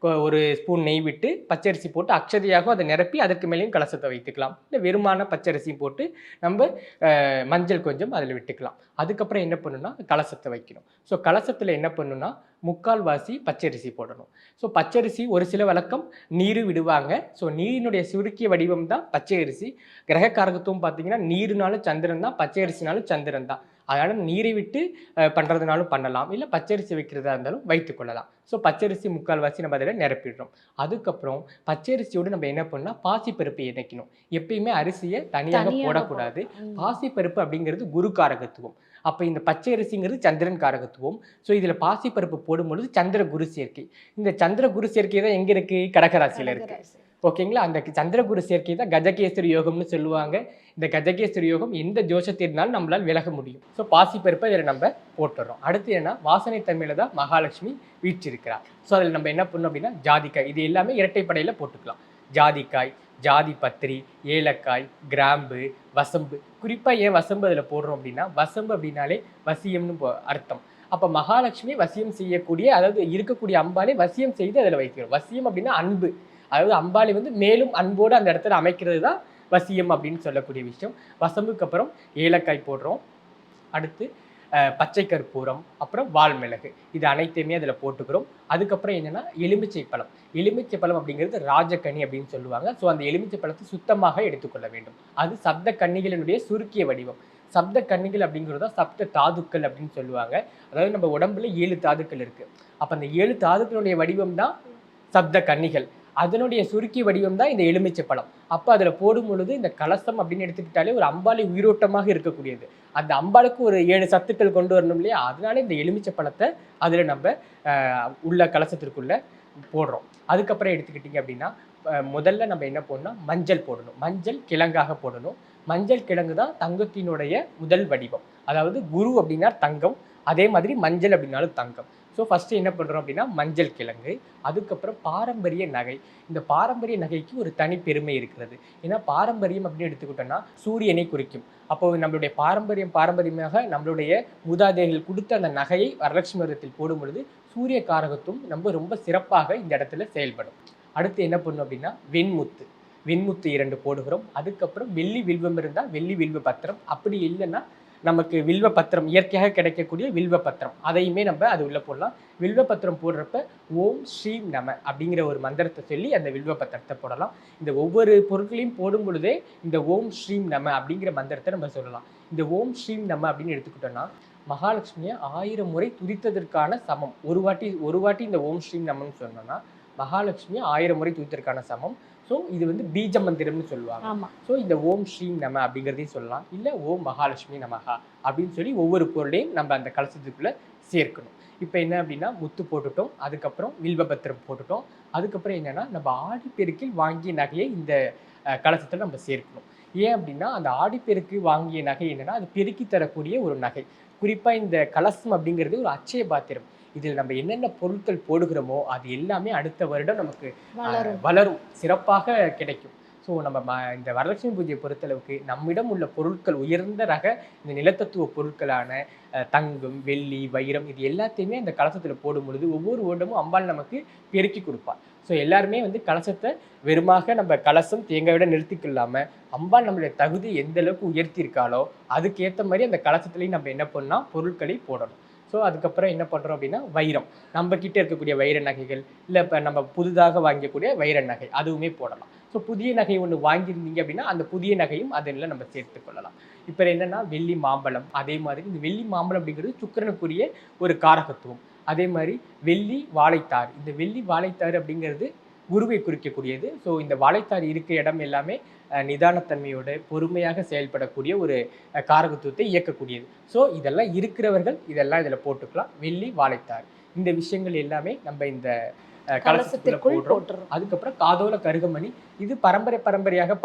ஒரு ஸ்பூன் நெய் விட்டு பச்சரிசி போட்டு அக்ஷதையாகவும் அதை நிரப்பி அதற்கு மேலேயும் கலசத்தை வைத்துக்கலாம். இல்லை வெறுமான பச்சரிசி போட்டு நம்ம மஞ்சள் கொஞ்சம் அதில் விட்டுக்கலாம். அதுக்கப்புறம் என்ன பண்ணணும்னா கலசத்தை வைக்கணும். ஸோ கலசத்தில் என்ன பண்ணணும்னா 3/4 பச்சரிசி போடணும். ஸோ பச்சரிசி ஒரு சில வழக்கம் நீர் விடுவாங்க. ஸோ நீரினுடைய சுருக்கிய வடிவம் தான் பச்சரிசி. கிரக காரகத்துவம் பார்த்தீங்கன்னா நீருனாலும் சந்திரன் தான், பச்சரிசினாலும் சந்திரன் தான். அதனால் நீரை விட்டு பண்ணுறதுனாலும் பண்ணலாம், இல்லை பச்சரிசி வைக்கிறதா இருந்தாலும் வைத்துக்கொள்ளலாம். ஸோ பச்சரிசி 3/4 நம்ம அதில் நிரப்பிடுறோம். அதுக்கப்புறம் பச்சரிசியோடு நம்ம என்ன பண்ணால் பாசிப்பருப்பு இணைக்கணும். எப்பயுமே அரிசியை தனியாக போடக்கூடாது. பாசிப்பருப்பு அப்படிங்கிறது குரு காரகத்துவம். அப்போ இந்த பச்சை அரிசிங்கிறது சந்திரன் காரகத்துவம். ஸோ இதில் பாசிப்பருப்பு போடும்பொழுது சந்திர குரு சேர்க்கை. இந்த சந்திர குரு சேர்க்கை தான் எங்கே இருக்குது? கடகராசியில் இருக்குது. ஓகேங்களா. அந்த சந்திரகுரு சேர்க்கை தான் கஜகேசரி யோகம்னு சொல்லுவாங்க. இந்த கஜகேசரி யோகம் எந்த ஜோஷத்தினாலும் நம்மளால் விலக முடியும். ஸோ பாசிப்பருப்பை இதில் நம்ம போட்டுறோம். அடுத்து என்ன, வாசனை தன்மையில தான் மகாலட்சுமி வீற்றிருக்கிறார். ஸோ அதில் நம்ம என்ன பண்ணணும் அப்படின்னா, ஜாதிக்காய், இது எல்லாமே இரட்டைப்படையில் போட்டுக்கலாம். ஜாதிக்காய், ஜாதி பத்திரி, ஏலக்காய், கிராம்பு, வசம்பு. குறிப்பாக ஏன் வசம்பு அதில் போடுறோம் அப்படின்னா, வசம்பு அப்படின்னாலே வசியம்னு அர்த்தம். அப்போ மகாலட்சுமி வசியம் செய்யக்கூடிய, அதாவது இருக்கக்கூடிய அம்பாலே வசியம் செய்து அதில் வைக்கிறோம். வசியம் அப்படின்னா அன்பு, அதாவது அம்பாளை வந்து மேலும் அன்போடு அந்த இடத்துல அமைக்கிறது தான் வசியம் அப்படின்னு சொல்லக்கூடிய விஷயம். வசம்புக்கு அப்புறம் ஏலக்காய் போடுறோம். அடுத்து பச்சை கற்பூரம், அப்புறம் வால்மிளகு, இது அனைத்தையுமே அதில் போட்டுக்கிறோம். அதுக்கப்புறம் என்னென்னா எலுமிச்சை பழம். எலுமிச்சை பழம் அப்படிங்கிறது ராஜக்கனி அப்படின்னு சொல்லுவாங்க. ஸோ அந்த எலுமிச்சை பழத்தை சுத்தமாக எடுத்துக்கொள்ள வேண்டும். அது சப்த கன்னிகளினுடைய சுருக்கிய வடிவம். சப்த கன்னிகள் அப்படிங்கிறத சப்த தாதுக்கள் அப்படின்னு சொல்லுவாங்க. அதாவது நம்ம உடம்புல 7 தாதுக்கள் இருக்குது. அப்போ அந்த 7 தாதுக்களுடைய வடிவம் தான் சப்த கன்னிகள். அதனுடைய சுருக்கி வடிவம் தான் இந்த எலுமிச்சை பழம். அப்போ அதில் போடும் பொழுது இந்த கலசம் அப்படின்னு எடுத்துக்கிட்டாலே ஒரு அம்பாளை உயிரோட்டமாக இருக்கக்கூடியது. அந்த அம்பாளுக்கு ஒரு 7 சத்துக்கள் கொண்டு வரணும் இல்லையா, அதனால இந்த எலுமிச்சை பழத்தை அதில் நம்ம உள்ள கலசத்திற்குள்ள போடுறோம். அதுக்கப்புறம் எடுத்துக்கிட்டிங்க அப்படின்னா, முதல்ல நம்ம என்ன போடணும், மஞ்சள் போடணும். மஞ்சள் கிழங்காக போடணும். மஞ்சள் கிழங்கு தான் தங்கத்தினுடைய முதல் வடிவம். அதாவது குரு அப்படின்னா தங்கம், அதே மாதிரி மஞ்சள் அப்படின்னாலும் தங்கம். ஸோ ஃபஸ்ட்டு என்ன பண்ணுறோம் அப்படின்னா, மஞ்சள் கிழங்கு. அதுக்கப்புறம் பாரம்பரிய நகை. இந்த பாரம்பரிய நகைக்கு ஒரு தனி பெருமை இருக்கிறது. ஏன்னா பாரம்பரியம் அப்படின்னு எடுத்துக்கிட்டோம்னா சூரியனை குறிக்கும். அப்போ நம்மளுடைய பாரம்பரியமாக நம்மளுடைய மூதாதையர்கள் கொடுத்த அந்த நகையை வரலட்சுமி விரதத்தில் போடும் பொழுது சூரிய காரகத்துவம் நம்ம ரொம்ப சிறப்பாக இந்த இடத்துல செயல்படும். அடுத்து என்ன பண்ணும் அப்படின்னா, வெண்முத்து. வெண்முத்து 2 போடுகிறோம். அதுக்கப்புறம் வெள்ளி வில்வம் இருந்தால் வெள்ளி வில்வ பத்திரம், அப்படி இல்லைன்னா நமக்கு வில்வ பத்திரம் இயற்கையாக கிடைக்கக்கூடிய வில்வ பத்திரம், அதையுமே நம்ம அது உள்ள போடலாம். வில்வ பத்திரம் போடுறப்ப ஓம் ஸ்ரீம் நம அப்படிங்கிற ஒரு மந்திரத்தை சொல்லி அந்த வில்வ பத்திரத்தை போடலாம். இந்த ஒவ்வொரு பொருட்களையும் போடும் பொழுதே இந்த ஓம் ஸ்ரீம் நம அப்படிங்கிற மந்திரத்தை நம்ம சொல்லலாம். இந்த ஓம் ஸ்ரீம் நம அப்படின்னு எடுத்துக்கிட்டோம்னா மகாலட்சுமியை 1000 முறை துதித்ததற்கான சமம். ஒரு வாட்டி இந்த ஓம் ஸ்ரீம் நமன்னு சொன்னோம்னா மகாலட்சுமியை 1000 முறை துதித்ததற்கான சமம். ஸோ இது வந்து பீஜ மந்திரம்னு சொல்லுவாங்க. ஸோ இந்த ஓம் ஸ்ரீம் நம அப்படிங்கிறதையும் சொல்லலாம், இல்லை ஓம் மகாலட்சுமி நமகா அப்படின்னு சொல்லி ஒவ்வொரு பொருளையும் நம்ம அந்த கலசத்துக்குள்ளே சேர்க்கணும். இப்போ என்ன அப்படின்னா, முத்து போட்டுட்டோம், அதுக்கப்புறம் வில்வபத்திரம் போட்டுட்டோம். அதுக்கப்புறம் என்னென்னா, நம்ம ஆடிப்பெருக்கில் வாங்கிய நகையை இந்த கலசத்தில் நம்ம சேர்க்கணும். ஏன் அப்படின்னா, அந்த ஆடிப்பெருக்கு வாங்கிய நகை என்னென்னா, அது பெருக்கி தரக்கூடிய ஒரு நகை. குறிப்பாக இந்த கலசம் அப்படிங்கிறது ஒரு அட்சய பாத்திரம். இதில் நம்ம என்னென்ன பொருட்கள் போடுகிறோமோ அது எல்லாமே அடுத்த வருடம் நமக்கு வளரும், சிறப்பாக கிடைக்கும். ஸோ நம்ம இந்த வரலட்சுமி பூஜையை பொறுத்தளவுக்கு நம்மிடம் உள்ள பொருட்கள் உயர்ந்த ரக இந்த நிலத்தத்துவ பொருட்களான தங்கம், வெள்ளி, வைரம், இது எல்லாத்தையுமே அந்த கலசத்தில் போடும் பொழுது ஒவ்வொரு வருடமும் அம்பாள் நமக்கு பெருக்கி கொடுப்பாள். ஸோ எல்லாருமே வந்து கலசத்தை வெறுமாக நம்ம கலசம் தேங்காயோட நிறுத்திக்கொள்ளாமல் அம்பாள் நம்மளுடைய தகுதி எந்த அளவுக்கு உயர்த்தியிருக்காளோ அதுக்கேற்ற மாதிரி அந்த கலசத்துலேயும் நம்ம என்ன பண்ணால் பொருட்களை போடணும். ஸோ அதுக்கப்புறம் என்ன பண்ணுறோம் அப்படின்னா, வைரம், நம்ம கிட்டே இருக்கக்கூடிய வைர நகைகள், இல்லை இப்போ நம்ம புதிதாக வாங்கக்கூடிய வைர நகை அதுவுமே போடலாம். ஸோ புதிய நகை ஒன்று வாங்கியிருந்தீங்க அப்படின்னா அந்த புதிய நகையும் அதில் நம்ம சேர்த்து கொள்ளலாம். இப்போ என்னென்னா, வெள்ளி மாம்பழம், அதே மாதிரி இந்த வெள்ளி மாம்பழம் அப்படிங்கிறது சுக்கிரனுக்குரிய ஒரு காரகத்துவம். அதே மாதிரி வெள்ளி வாழைத்தார், இந்த வெள்ளி வாழைத்தார் அப்படிங்கிறது குருவை குறிக்கக்கூடியது. ஸோ இந்த வாழைத்தார் இருக்க இடம் எல்லாமே நிதானத்தன்மையோட பொறுமையாக செயல்படக்கூடிய ஒரு காரகத்துவத்தை இயக்கக்கூடியது. ஸோ இதெல்லாம் இருக்கிறவர்கள் இதெல்லாம் இதில் போட்டுக்கலாம். வெள்ளி, வாழைத்தார், இந்த விஷயங்கள் எல்லாமே நம்ம இந்த கலசத்திற்குள் போட்டுறோம். அதுக்கப்புறம் காதோல கருகமணி, இது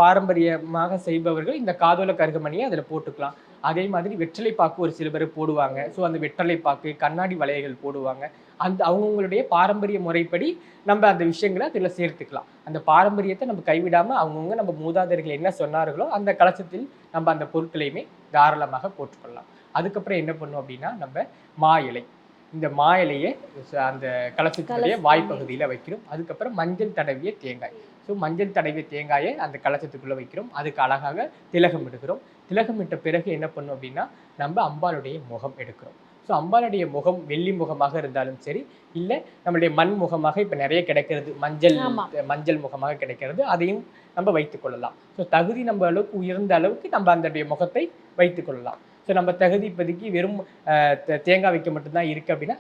பாரம்பரியமாக செய்பவர்கள் இந்த காதோல கருகமணியை அதில் போட்டுக்கலாம். அதே மாதிரி வெற்றிலை பாக்கு ஒரு சில பேர் போடுவாங்க. ஸோ அந்த வெற்றிலை பாக்கு, கண்ணாடி வளையல்கள் போடுவாங்க. அந்த அவங்கவுங்களுடைய பாரம்பரிய முறைப்படி நம்ம அந்த விஷயங்களை அதில் சேர்த்துக்கலாம். அந்த பாரம்பரியத்தை நம்ம கைவிடாமல் அவங்கவுங்க நம்ம மூதாதையர்கள் என்ன சொன்னார்களோ அந்த கலசத்தில் நம்ம அந்த பொருட்களையுமே தாராளமாக போட்டுக்கொள்ளலாம். அதுக்கப்புறம் என்ன பண்ணும் அப்படின்னா, நம்ம மா இலை, இந்த மா இலையை அந்த கலசத்தினுடைய வாய்ப்பகுதியில் வைக்கிறோம். அதுக்கப்புறம் மஞ்சள் தடவிய தேங்காய், ஸோ மஞ்சள் தடவிய தேங்காயை அந்த கலசத்துக்குள்ளே வைக்கிறோம். அதுக்கு அழகாக திலகம் இடுகிறோம். திலகம் இட்ட பிறகு என்ன பண்ணும் அப்படின்னா, நம்ம அம்பாளுடைய முகம் எடுக்கிறோம். ஸோ அம்பாளுடைய முகம் வெள்ளி முகமாக இருந்தாலும் சரி, இல்லை நம்மளுடைய மண் முகமாக இப்போ நிறைய கிடைக்கிறது, மஞ்சள் முகமாக கிடைக்கிறது, அதையும் நம்ம வைத்துக்கொள்ளலாம். ஸோ தகுதி நம்ம அளவுக்கு உயர்ந்த அளவுக்கு நம்ம அந்த முகத்தை வைத்துக்கொள்ளலாம். ஸோ நம்ம தகுதி இப்போதைக்கு வெறும் தேங்காய் வைக்க மட்டும்தான் இருக்குது அப்படின்னா,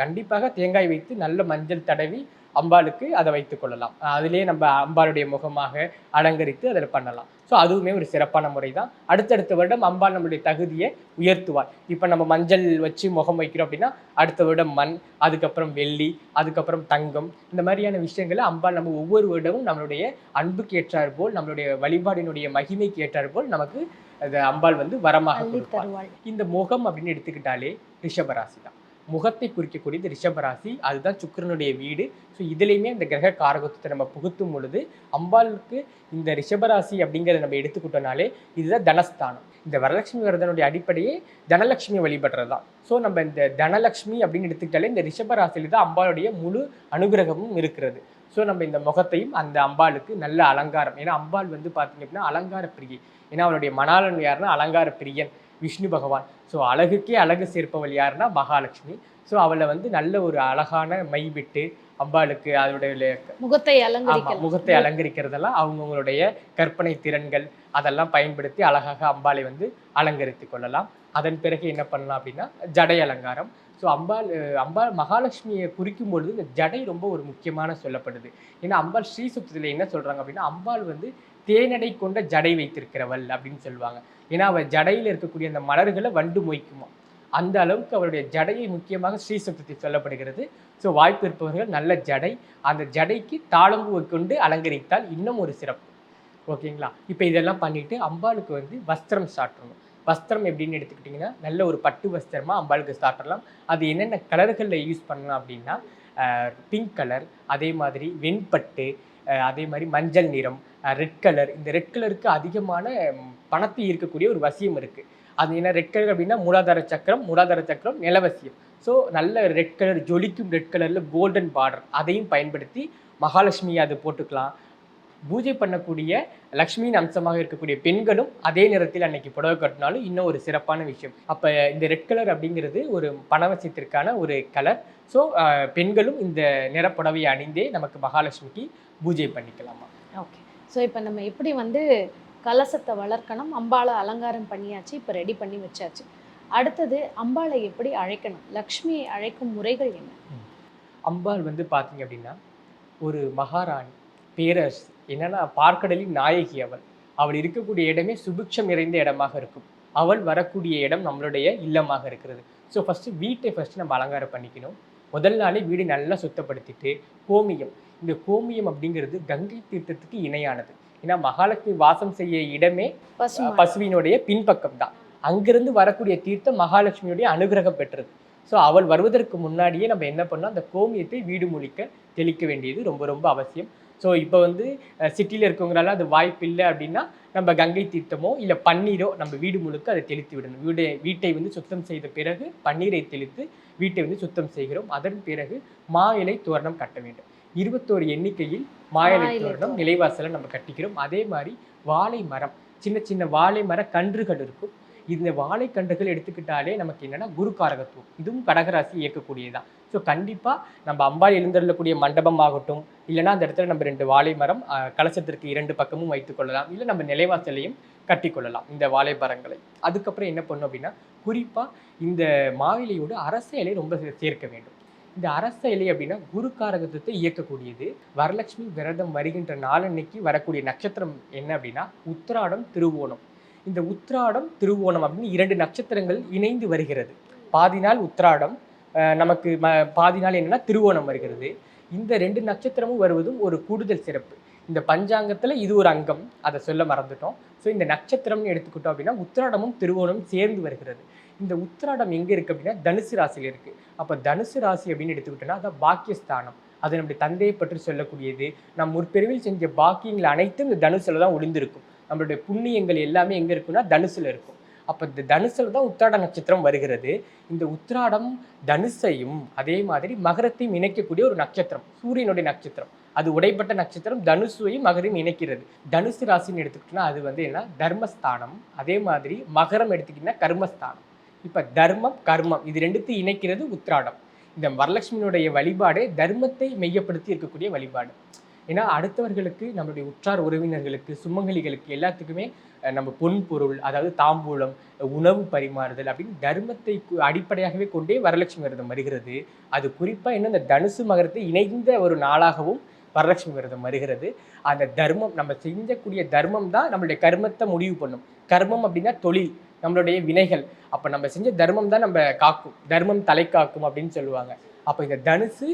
கண்டிப்பாக தேங்காய் வைத்து நல்ல மஞ்சள் தடவி அம்பாளுக்கு அதை வைத்துக்கொள்ளலாம். அதிலே நம்ம அம்பாளுடைய முகமாக அலங்கரித்து அதில் பண்ணலாம். ஸோ அதுவுமே ஒரு சிறப்பான முறை தான். அடுத்தடுத்த வருடம் அம்பாள் நம்மளுடைய தகுதியை உயர்த்துவாள். இப்போ நம்ம மஞ்சள் வச்சு முகம் வைக்கிறோம் அப்படின்னா அடுத்த வருடம் மண், அதுக்கப்புறம் வெள்ளி, அதுக்கப்புறம் தங்கம், இந்த மாதிரியான விஷயங்களை அம்பாள் நம்ம ஒவ்வொரு வருடமும் நம்மளுடைய அன்புக்கு ஏற்றார் போல், நம்மளுடைய வழிபாடினுடைய மகிமைக்கு ஏற்றார் போல் நமக்கு அது அம்பாள் வந்து வரமாக கொடுப்பாள். இந்த முகம் அப்படின்னு எடுத்துக்கிட்டாலே ரிஷபராசி தான். முகத்தை குறிக்கக்கூடியது ரிஷபராசி, அதுதான் சுக்கிரனுடைய வீடு. ஸோ இதுலேயுமே இந்த கிரக காரகத்துவத்தை நம்ம புகுத்தும் பொழுது அம்பாளுக்கு இந்த ரிஷபராசி அப்படிங்கிறத நம்ம எடுத்துக்கிட்டோம்னாலே இதுதான் தனஸ்தானம். இந்த வரலட்சுமி விரதனுடைய அடிப்படையே தனலட்சுமி வழிபடுறது தான். ஸோ நம்ம இந்த தனலட்சுமி அப்படின்னு எடுத்துக்கிட்டாலே இந்த ரிஷபராசியில் தான் அம்பாளுடைய முழு அனுகிரகமும் இருக்கிறது. ஸோ நம்ம இந்த முகத்தையும் அந்த அம்பாளுக்கு நல்ல அலங்காரம், ஏன்னா அம்பாள் வந்து பார்த்தீங்க அப்படின்னா அலங்கார பிரியை. ஏன்னா அவருடைய மணாளன் யாருன்னா அலங்கார பிரியன் விஷ்ணு பகவான். ஸோ அழகுக்கே அழகு சேர்ப்பவள் யாருன்னா மகாலட்சுமி. ஸோ அவளை வந்து நல்ல ஒரு அழகான மை விட்டு அம்பாளுக்கு அதோடைய முகத்தை அலங்கரிக்கிறதெல்லாம் அவங்கவுங்களுடைய கற்பனை திறன்கள் அதெல்லாம் பயன்படுத்தி அழகாக அம்பாளை வந்து அலங்கரித்து கொள்ளலாம். அதன் பிறகு என்ன பண்ணலாம் அப்படின்னா ஜடை அலங்காரம். ஸோ அம்பாள் மகாலட்சுமியை குறிக்கும் பொழுது இந்த ஜடை ரொம்ப ஒரு முக்கியமான சொல்லப்படுது. ஏன்னா அம்பாள் ஸ்ரீ சுத்தத்தில் என்ன சொல்றாங்க அப்படின்னா அம்பாள் வந்து தேனடை கொண்ட ஜடை வைத்திருக்கிறவள் அப்படின்னு சொல்லுவாங்க. ஏன்னா அவள் ஜடையில் இருக்கக்கூடிய அந்த மலர்களை வண்டு மொய்க்குமா, அந்த அளவுக்கு அவருடைய ஜடையை முக்கியமாக ஸ்ரீ சுத்தத்தில் சொல்லப்படுகிறது. ஸோ வாய்ப்பு இருப்பவர்கள் நல்ல ஜடை, அந்த ஜடைக்கு தாளம்பூவை கொண்டு அலங்கரித்தால் இன்னும் ஒரு சிறப்பு. ஓகேங்களா? இப்போ இதெல்லாம் பண்ணிட்டு அம்பாளுக்கு வந்து வஸ்திரம் சாட்டணும். வஸ்திரம் எப்படின்னு எடுத்துக்கிட்டிங்கன்னா நல்ல ஒரு பட்டு வஸ்திரமாக அம்பாளுக்கு சாட்டலாம். அது என்னென்ன கலர்களில் யூஸ் பண்ணலாம் அப்படின்னா பிங்க் கலர், அதே மாதிரி வெண்பட்டு, அதே மாதிரி மஞ்சள் நிறம், ரெட் கலர். இந்த ரெட் கலருக்கு அதிகமான பணத்தை ஈர்க்கக்கூடிய ஒரு வசியம் இருக்குது. அது என்ன ரெட் கலர் அப்படின்னா மூலாதார சக்கரம் நிலவசியம். ஸோ நல்ல ரெட் கலர், ஜொலிக்கும் ரெட் கலரில் கோல்டன் பார்டர், அதையும் பயன்படுத்தி மகாலட்சுமியை அது போட்டுக்கலாம். பூஜை பண்ணக்கூடிய லக்ஷ்மியின் அம்சமாக இருக்கக்கூடிய பெண்களும் அதே நேரத்தில் அன்னைக்கு புடவை கட்டினாலும் இன்னும் ஒரு சிறப்பான விஷயம். அப்போ இந்த ரெட் கலர் அப்படிங்கிறது ஒரு பணவசியத்திற்கான ஒரு கலர். ஸோ பெண்களும் இந்த நிறப்புடவையை அணிந்தே நமக்கு மகாலட்சுமிக்கு பூஜை பண்ணிக்கலாமா. ஓகே. ஸோ இப்போ நம்ம எப்படி வந்து கலசத்தை வளர்க்கணும், அம்பாளை அலங்காரம் பண்ணியாச்சு, இப்போ ரெடி பண்ணி வச்சாச்சு. அடுத்தது அம்பாளை எப்படி அழைக்கணும், லக்ஷ்மியை அழைக்கும் முறைகள் என்ன? அம்பாள் வந்து பார்த்தீங்க அப்படின்னா ஒரு மகாராணி, பேரரசு. என்னன்னா பார்க்கடலின் நாயகி அவள். அவள் இருக்கக்கூடிய இடமே சுபிக்ஷம் நிறைந்த இடமாக இருக்கும். அவள் வரக்கூடிய இடம் நம்மளுடைய இல்லமாக இருக்கிறது. ஸோ வீட்டை நம்ம அலங்காரம் பண்ணிக்கணும். முதல் நாளே வீடு நல்லா சுத்தப்படுத்திட்டு கோமியம், இந்த கோமியம் அப்படிங்கிறது கங்கை தீர்த்தத்துக்கு இணையானது. ஏன்னா மகாலட்சுமி வாசம் செய்ய இடமே பசுவினுடைய பின்பக்கம் தான். அங்கிருந்து வரக்கூடிய தீர்த்தம் மகாலட்சுமியுடைய அனுகிரகம் பெற்றது. ஸோ அவள் வருவதற்கு முன்னாடியே நம்ம என்ன பண்ணோம், அந்த கோமியத்தை வீடு முழுக்க தெளிக்க வேண்டியது ரொம்ப ரொம்ப அவசியம். ஸோ இப்போ வந்து சிட்டியில் இருக்கவங்களால அது வாய்ப்பு இல்லை அப்படின்னா நம்ம கங்கை தீர்த்தமோ இல்லை பன்னீரோ நம்ம வீடு முழுக்க அதை தெளித்து விடணும். வீட்டை வந்து சுத்தம் செய்த பிறகு பன்னீரை தெளித்து வீட்டை வந்து சுத்தம் செய்கிறோம். அதன் பிறகு மா இலை தோரணம் கட்ட வேண்டும். 21 எண்ணிக்கையில் மா இலை தோரணம் நிலைவாசலை நம்ம கட்டிக்கிறோம். அதே மாதிரி வாழை மரம், சின்ன சின்ன வாழை மர கன்றுகள் இருக்கும். இந்த வாழை கன்றுகள் எடுத்துக்கிட்டாலே நமக்கு என்னன்னா குரு காரகத்துவம், இதுவும் கடகராசி இயக்கக்கூடியதான். ஸோ கண்டிப்பாக நம்ம அம்பாள் எழுந்தருளக்கூடிய மண்டபம் ஆகட்டும், இல்லைன்னா அந்த இடத்துல நம்ம 2 வாழை மரம் கலசத்திற்கு 2 பக்கமும் வைத்துக் கொள்ளலாம். இல்லை நம்ம நிலைவாசலையும் கட்டி கொள்ளலாம் இந்த வாழை மரங்களை. அதுக்கப்புறம் என்ன பண்ணோம் அப்படின்னா குறிப்பாக இந்த மாவிலையோடு அரச இலை ரொம்ப சேர்க்க வேண்டும். இந்த அரச இலை அப்படின்னா குரு காரகத்துவத்தை இயக்கக்கூடியது. வரலட்சுமி விரதம் வருகின்ற நாளன்னைக்கு வரக்கூடிய நட்சத்திரம் என்ன அப்படின்னா உத்திராடம், திருவோணம். இந்த உத்திராடம், திருவோணம் அப்படின்னு 2 நட்சத்திரங்கள் இணைந்து வருகிறது. பாதி நாள் உத்திராடம், நமக்கு பாதி நாள் என்னன்னா திருவோணம் வருகிறது. இந்த 2 நட்சத்திரமும் வருவதும் ஒரு கூடுதல் சிறப்பு. இந்த பஞ்சாங்கத்தில் இது ஒரு அங்கம், அதை சொல்ல மறந்துட்டோம். ஸோ இந்த நட்சத்திரம்னு எடுத்துக்கிட்டோம் அப்படின்னா உத்திராடமும் திருவோணமும் சேர்ந்து வருகிறது. இந்த உத்திராடம் எங்கே இருக்குது அப்படின்னா தனுசு ராசியில் இருக்குது. அப்போ தனுசு ராசி அப்படின்னு எடுத்துக்கிட்டோம்னா அதான் பாக்கியஸ்தானம். அது நம்முடைய தந்தையை பற்றி சொல்லக்கூடியது. நம் முற்பிரிவில் செஞ்ச பாக்கியங்கள் அனைத்தும் இந்த தனுசில் தான் ஒளிந்திருக்கும். நம்மளுடைய புண்ணியங்கள் எல்லாமே எங்கே இருக்குன்னா தனுசில் இருக்கும். அப்போ இந்த தனுசில் தான் உத்திராட நட்சத்திரம் வருகிறது. இந்த உத்திராடம் தனுசையும் அதே மாதிரி மகரத்தையும் இணைக்கக்கூடிய ஒரு நட்சத்திரம், சூரியனுடைய நட்சத்திரம். அது உடைப்பட்ட நட்சத்திரம் தனுசையும் மகரையும் இணைக்கிறது. தனுசு ராசின்னு எடுத்துக்கிட்டோம்னா அது வந்து என்ன தர்மஸ்தானம். அதே மாதிரி மகரம் எடுத்துக்கிட்டீங்கன்னா கர்மஸ்தானம். இப்போ தர்மம் கர்மம் இது 2த்தையும் இணைக்கிறது உத்திராடம். இந்த வரலட்சுமியினுடைய வழிபாடு தர்மத்தை மெய்யப்படுத்தி இருக்கக்கூடிய வழிபாடு. ஏன்னா அடுத்தவர்களுக்கு, நம்மளுடைய உற்றார் உறவினர்களுக்கு, சுமங்கலிகளுக்கு எல்லாத்துக்குமே நம்ம பொன் பொருள், அதாவது தாம்பூலம், உணவு பரிமாறுதல் அப்படின்னு தர்மத்தை அடிப்படையாகவே கொண்டே வரலட்சுமி விரதம் வருகிறது. அது குறிப்பாக இன்னும் இந்த தனுசு மகரத்தை இணைந்த ஒரு நாளாகவும் வரலட்சுமி விரதம் வருகிறது. அந்த தர்மம், நம்ம செஞ்சக்கூடிய தர்மம் தான் நம்மளுடைய கர்மத்தை முடிவு பண்ணும். கர்மம் அப்படின்னா தொழில், நம்மளுடைய வினைகள். அப்போ நம்ம செஞ்ச தர்மம் தான் நம்ம காக்கும், தர்மம் தலை காக்கும் அப்படின்னு சொல்லுவாங்க. அப்போ இந்த தனுசு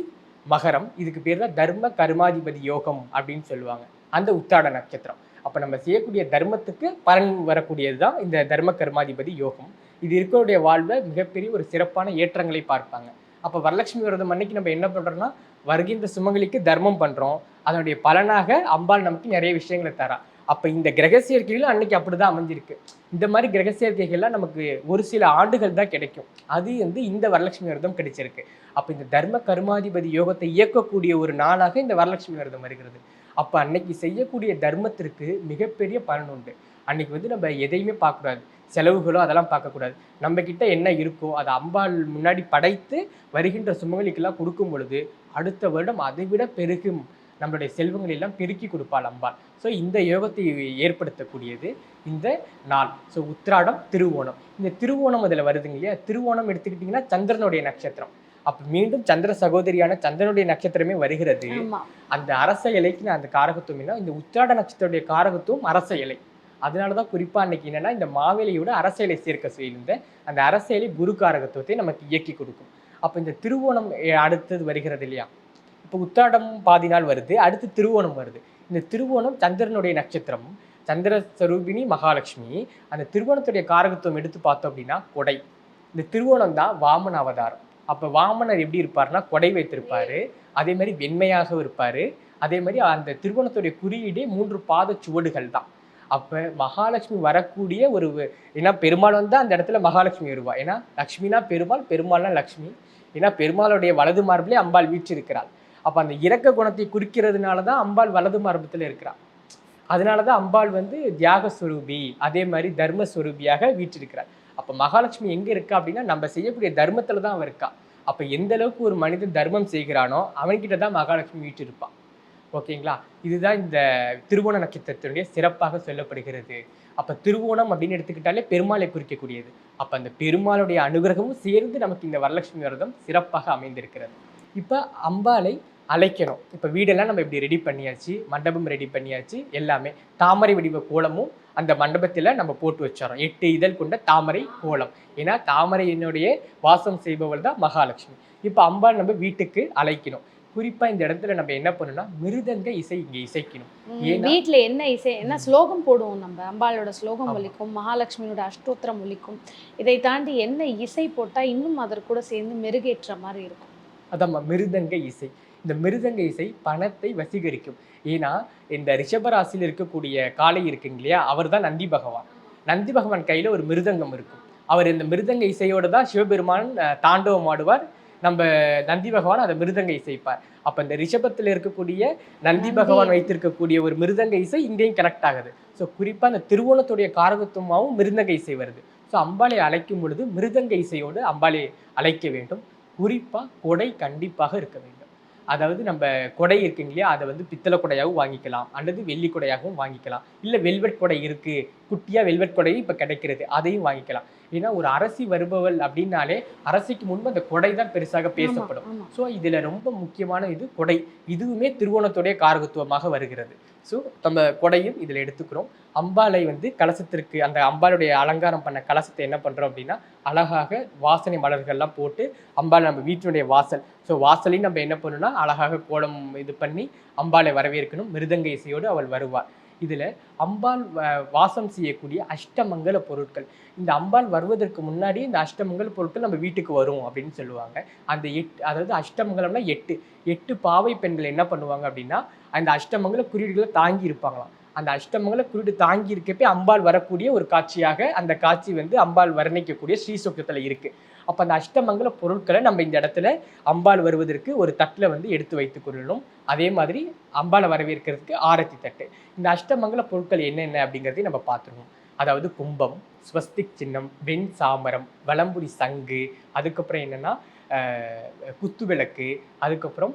மகரம், இதுக்கு பேர் தான் தர்ம கர்மாதிபதி யோகம் அப்படின்னு சொல்லுவாங்க, அந்த உத்திராட நட்சத்திரம். அப்போ நம்ம செய்யக்கூடிய தர்மத்துக்கு பலன் வரக்கூடியது தான் இந்த தர்ம கர்மாதிபதி யோகம். இது இருக்கிறவருடைய வாழ்வை மிகப்பெரிய ஒரு சிறப்பான ஏற்றங்களை பார்ப்பாங்க. அப்போ வரலட்சுமி விரதம் அன்னைக்கு நம்ம என்ன பண்ணுறோம்னா, வருகின்ற சுமங்கலிக்கு தர்மம் பண்ணுறோம். அதனுடைய பலனாக அம்பாள் நமக்கு நிறைய விஷயங்களை தரா. அப்போ இந்த கிரக சேர்க்கைகளும் அன்னைக்கு அப்படிதான் அமைஞ்சிருக்கு. இந்த மாதிரி கிரக சேர்க்கைகள்லாம் நமக்கு ஒரு சில ஆண்டுகள் தான் கிடைக்கும். அது வந்து இந்த வரலட்சுமி விரதம் கிடைச்சிருக்கு. அப்போ இந்த தர்ம கர்மாதிபதி யோகத்தை இயக்கக்கூடிய ஒரு நாளாக இந்த வரலட்சுமி விரதம் வருகிறது. அப்போ அன்னைக்கு செய்யக்கூடிய தர்மத்திற்கு மிகப்பெரிய பலன் உண்டு. அன்னைக்கு வந்து நம்ம எதையுமே பார்க்கக்கூடாது, செலவுகளோ அதெல்லாம் பார்க்கக்கூடாது. நம்ம கிட்ட என்ன இருக்கோ அதை அம்பாள் முன்னாடி படைத்து வருகின்ற சுமங்கலிக்கெல்லாம் கொடுக்கும் பொழுது அடுத்த வருடம் அதை விட பெருகும் நம்மளுடைய செல்வங்கள் எல்லாம் பெருக்கி கொடுப்பாள் அம்பாள். ஸோ இந்த யோகத்தை ஏற்படுத்தக்கூடியது இந்த நாள். ஸோ உத்திராடம், திருவோணம். இந்த திருவோணம் அதில் வருதுங்க இல்லையா? திருவோணம் எடுத்துக்கிட்டிங்கன்னா சந்திரனுடைய நட்சத்திரம். அப்போ மீண்டும் சந்திர சகோதரியான சந்திரனுடைய நட்சத்திரமே வருகிறது. அந்த அரச இலைக்கு நான் அந்த காரகத்துவம், இந்த உத்திராட நட்சத்திரத்துடைய காரகத்துவம் அரச இலை. அதனாலதான் குறிப்பா அன்னைக்கு என்னன்னா, இந்த மாவேலியோட அரச இலை சேர்க்க செய்த அந்த அரச இலை குரு காரகத்துவத்தை நமக்கு இயக்கி கொடுக்கும். அப்போ இந்த திருவோணம் அடுத்தது வருகிறது இல்லையா? இப்போ உத்திராடம் பாதி நாள் வருது, அடுத்து திருவோணம் வருது. இந்த திருவோணம் சந்திரனுடைய நட்சத்திரம், சந்திர ஸ்வரூபிணி மகாலட்சுமி. அந்த திருவோணத்துடைய காரகத்துவம் எடுத்து பார்த்தோம் அப்படின்னா கொடை. இந்த திருவோணம் தான் வாமன அவதாரம். அப்போ வாமனர் எப்படி இருப்பாருன்னா கொடை வைத்திருப்பாரு, அதே மாதிரி வெண்மையாக இருப்பாரு. அதே மாதிரி அந்த திருவோணத்துடைய குறியீடே 3 பாத சுவடுகள் தான். அப்போ மகாலட்சுமி வரக்கூடிய ஒரு, ஏன்னா பெருமாள் வந்து அந்த இடத்துல மகாலட்சுமி வருவா. ஏன்னா லக்ஷ்மினா பெருமாள், பெருமாள்னா லக்ஷ்மி. ஏன்னா பெருமாளுடைய வலது மார்பிலே அம்பாள் வீற்றிருக்கிறாள். அப்போ அந்த இரக்க குணத்தை குறிக்கிறதுனால தான் அம்பாள் வலது மார்பத்தில் இருக்கிறாள். அதனால தான் அம்பாள் வந்து தியாகஸ்வரூபி, அதே மாதிரி தர்மஸ்வரூபியாக வீற்றிருக்கிறாள். அப்போ மகாலட்சுமி எங்கே இருக்கா அப்படின்னா நம்ம செய்யக்கூடிய தர்மத்தில் தான் அவன் இருக்கா. அப்போ எந்த அளவுக்கு ஒரு மனிதன் தர்மம் செய்கிறானோ அவன்கிட்ட தான் மகாலட்சுமி வீற்றிருப்பான். ஓகேங்களா? இதுதான் இந்த திருவோண நட்சத்திரத்தினுடைய சிறப்பாக சொல்லப்படுகிறது. அப்போ திருவோணம் அப்படின்னு எடுத்துக்கிட்டாலே பெருமாளை குறிக்கக்கூடியது. அப்போ அந்த பெருமாளுடைய அனுகிரகமும் சேர்ந்து நமக்கு இந்த வரலட்சுமி விரதம் சிறப்பாக அமைந்திருக்கிறது. இப்போ அம்பாளை அழைக்கணும். இப்போ வீடெல்லாம் நம்ம இப்படி ரெடி பண்ணியாச்சு, மண்டபம் ரெடி பண்ணியாச்சு, எல்லாமே தாமரை வடிவ கோலமும் அந்த மண்டபத்தில் நம்ம போட்டு வச்சிடறோம். 8 இதழ் கொண்ட தாமரை கோலம். ஏன்னா தாமரையினுடைய வாசம் செய்பவள் தான் மகாலட்சுமி. இப்போ அம்பாள் நம்ம வீட்டுக்கு அழைக்கணும். குறிப்பா இந்த இடத்துல நம்ம என்ன பண்ணணும்னா மிருதங்க இசை இங்க இசைக்கணும். வீட்டுல என்ன இசை, என்ன ஸ்லோகம் போடுவோம் நம்ம? அம்பாளோட ஸ்லோகம் ஒலிக்கும், மகாலட்சுமியோட அஷ்டோத்திரம் ஒலிக்கும். இதை தாண்டி என்ன இசை போட்டா இன்னும் அதற்கு கூட சேர்ந்து மெருகேற்ற மாதிரி இருக்கும்? அதான் மிருதங்க இசை. இந்த மிருதங்க இசை பணத்தை வசீகரிக்கும். ஏன்னா இந்த ரிஷபராசியில் இருக்கக்கூடிய காளை இருக்குங்க இல்லையா, அவர் தான் நந்தி பகவான். நந்தி பகவான் கையில ஒரு மிருதங்கம் இருக்கும். அவர் இந்த மிருதங்க இசையோட தான் சிவபெருமான் தாண்டவம் ஆடுவார். நம்ம நந்தி பகவான் அதை மிருதங்க இசைப்பார். அப்போ இந்த ரிஷபத்தில் இருக்கக்கூடிய நந்தி பகவான் வைத்திருக்கக்கூடிய ஒரு மிருதங்க இசை இங்கேயும் கனெக்ட் ஆகுது. ஸோ குறிப்பாக அந்த திருவோணத்துடைய காரகத்துவமாகவும் மிருதங்க இசை வருது. ஸோ அம்பாளை அழைக்கும் பொழுது மிருதங்க இசையோடு அம்பாளை அழைக்க வேண்டும். குறிப்பாக கொடை கண்டிப்பாக இருக்க வேண்டும். அதாவது நம்ம கொடை இருக்குங்க இல்லையா, அதை வந்து பித்தளை கொடையாகவும் வாங்கிக்கலாம், அல்லது வெள்ளி கொடையாகவும் வாங்கிக்கலாம். இல்லை வெல்வெட் கொடை இருக்கு, குட்டியா வெல்வெட் கொடையும் இப்போ கிடைக்கிறது, அதையும் வாங்கிக்கலாம். ஏன்னா ஒரு அரசி வருபவள் அப்படின்னாலே அரசிக்கு முன்பு அந்த கொடை தான் பெருசாக பேசப்படும். ஸோ இதுல ரொம்ப முக்கியமான இது கொடை. இதுவுமே திருவோணத்துடைய காரகத்துவமாக வருகிறது. ஸோ நம்ம கொடையும் இதில் எடுத்துக்கிறோம். அம்பாளை வந்து கலசத்திற்கு, அந்த அம்பாளுடைய அலங்காரம் பண்ண கலசத்தை என்ன பண்ணுறோம் அப்படின்னா அழகாக வாசனை மலர்கள்லாம் போட்டு அம்பாள் நம்ம வீட்டினுடைய வாசல், ஸோ வாசலையும் நம்ம என்ன பண்ணணும்னா அழகாக கோலம் இது பண்ணி அம்பாளை வரவேற்கணும். மிருதங்க இசையோடு அவள் வருவாள். இதில் அம்பாள் வாசம் செய்யக்கூடிய அஷ்டமங்கல பொருட்கள், இந்த அம்பாள் வருவதற்கு முன்னாடி இந்த அஷ்டமங்கல பொருட்கள் நம்ம வீட்டுக்கு வரும் அப்படின்னு சொல்லுவாங்க. அந்த 8, அதாவது அஷ்டமங்கலம்னா 8 பாவை பெண்கள் என்ன பண்ணுவாங்க அப்படின்னா அந்த அஷ்டமங்கல குறியீடுகளை தாங்கி இருப்பாங்களாம். அந்த அஷ்டமங்கல குறியீடு தாங்கி இருக்கப்பே அம்பாள் வரக்கூடிய ஒரு காட்சியாக அந்த காட்சி வந்து அம்பாள் வர்ணிக்கக்கூடிய ஸ்ரீசூக்தத்தில் இருக்கு. அப்போ அந்த அஷ்டமங்கல பொருட்களை நம்ம இந்த இடத்துல அம்பாள் வருவதற்கு ஒரு தட்டில் வந்து எடுத்து வைத்துக் கொள்ளணும். அதே மாதிரி அம்பாளை வரவேற்கிறதுக்கு ஆரத்தி தட்டு. இந்த அஷ்டமங்கல பொருட்கள் என்னென்ன அப்படிங்கிறதையும் நம்ம பார்த்துக்கணும். அதாவது கும்பம், ஸ்வஸ்திக் சின்னம், வெண் சாமரம், வலம்புரி சங்கு, அதுக்கப்புறம் என்னென்னா குத்து விளக்கு, அதுக்கப்புறம்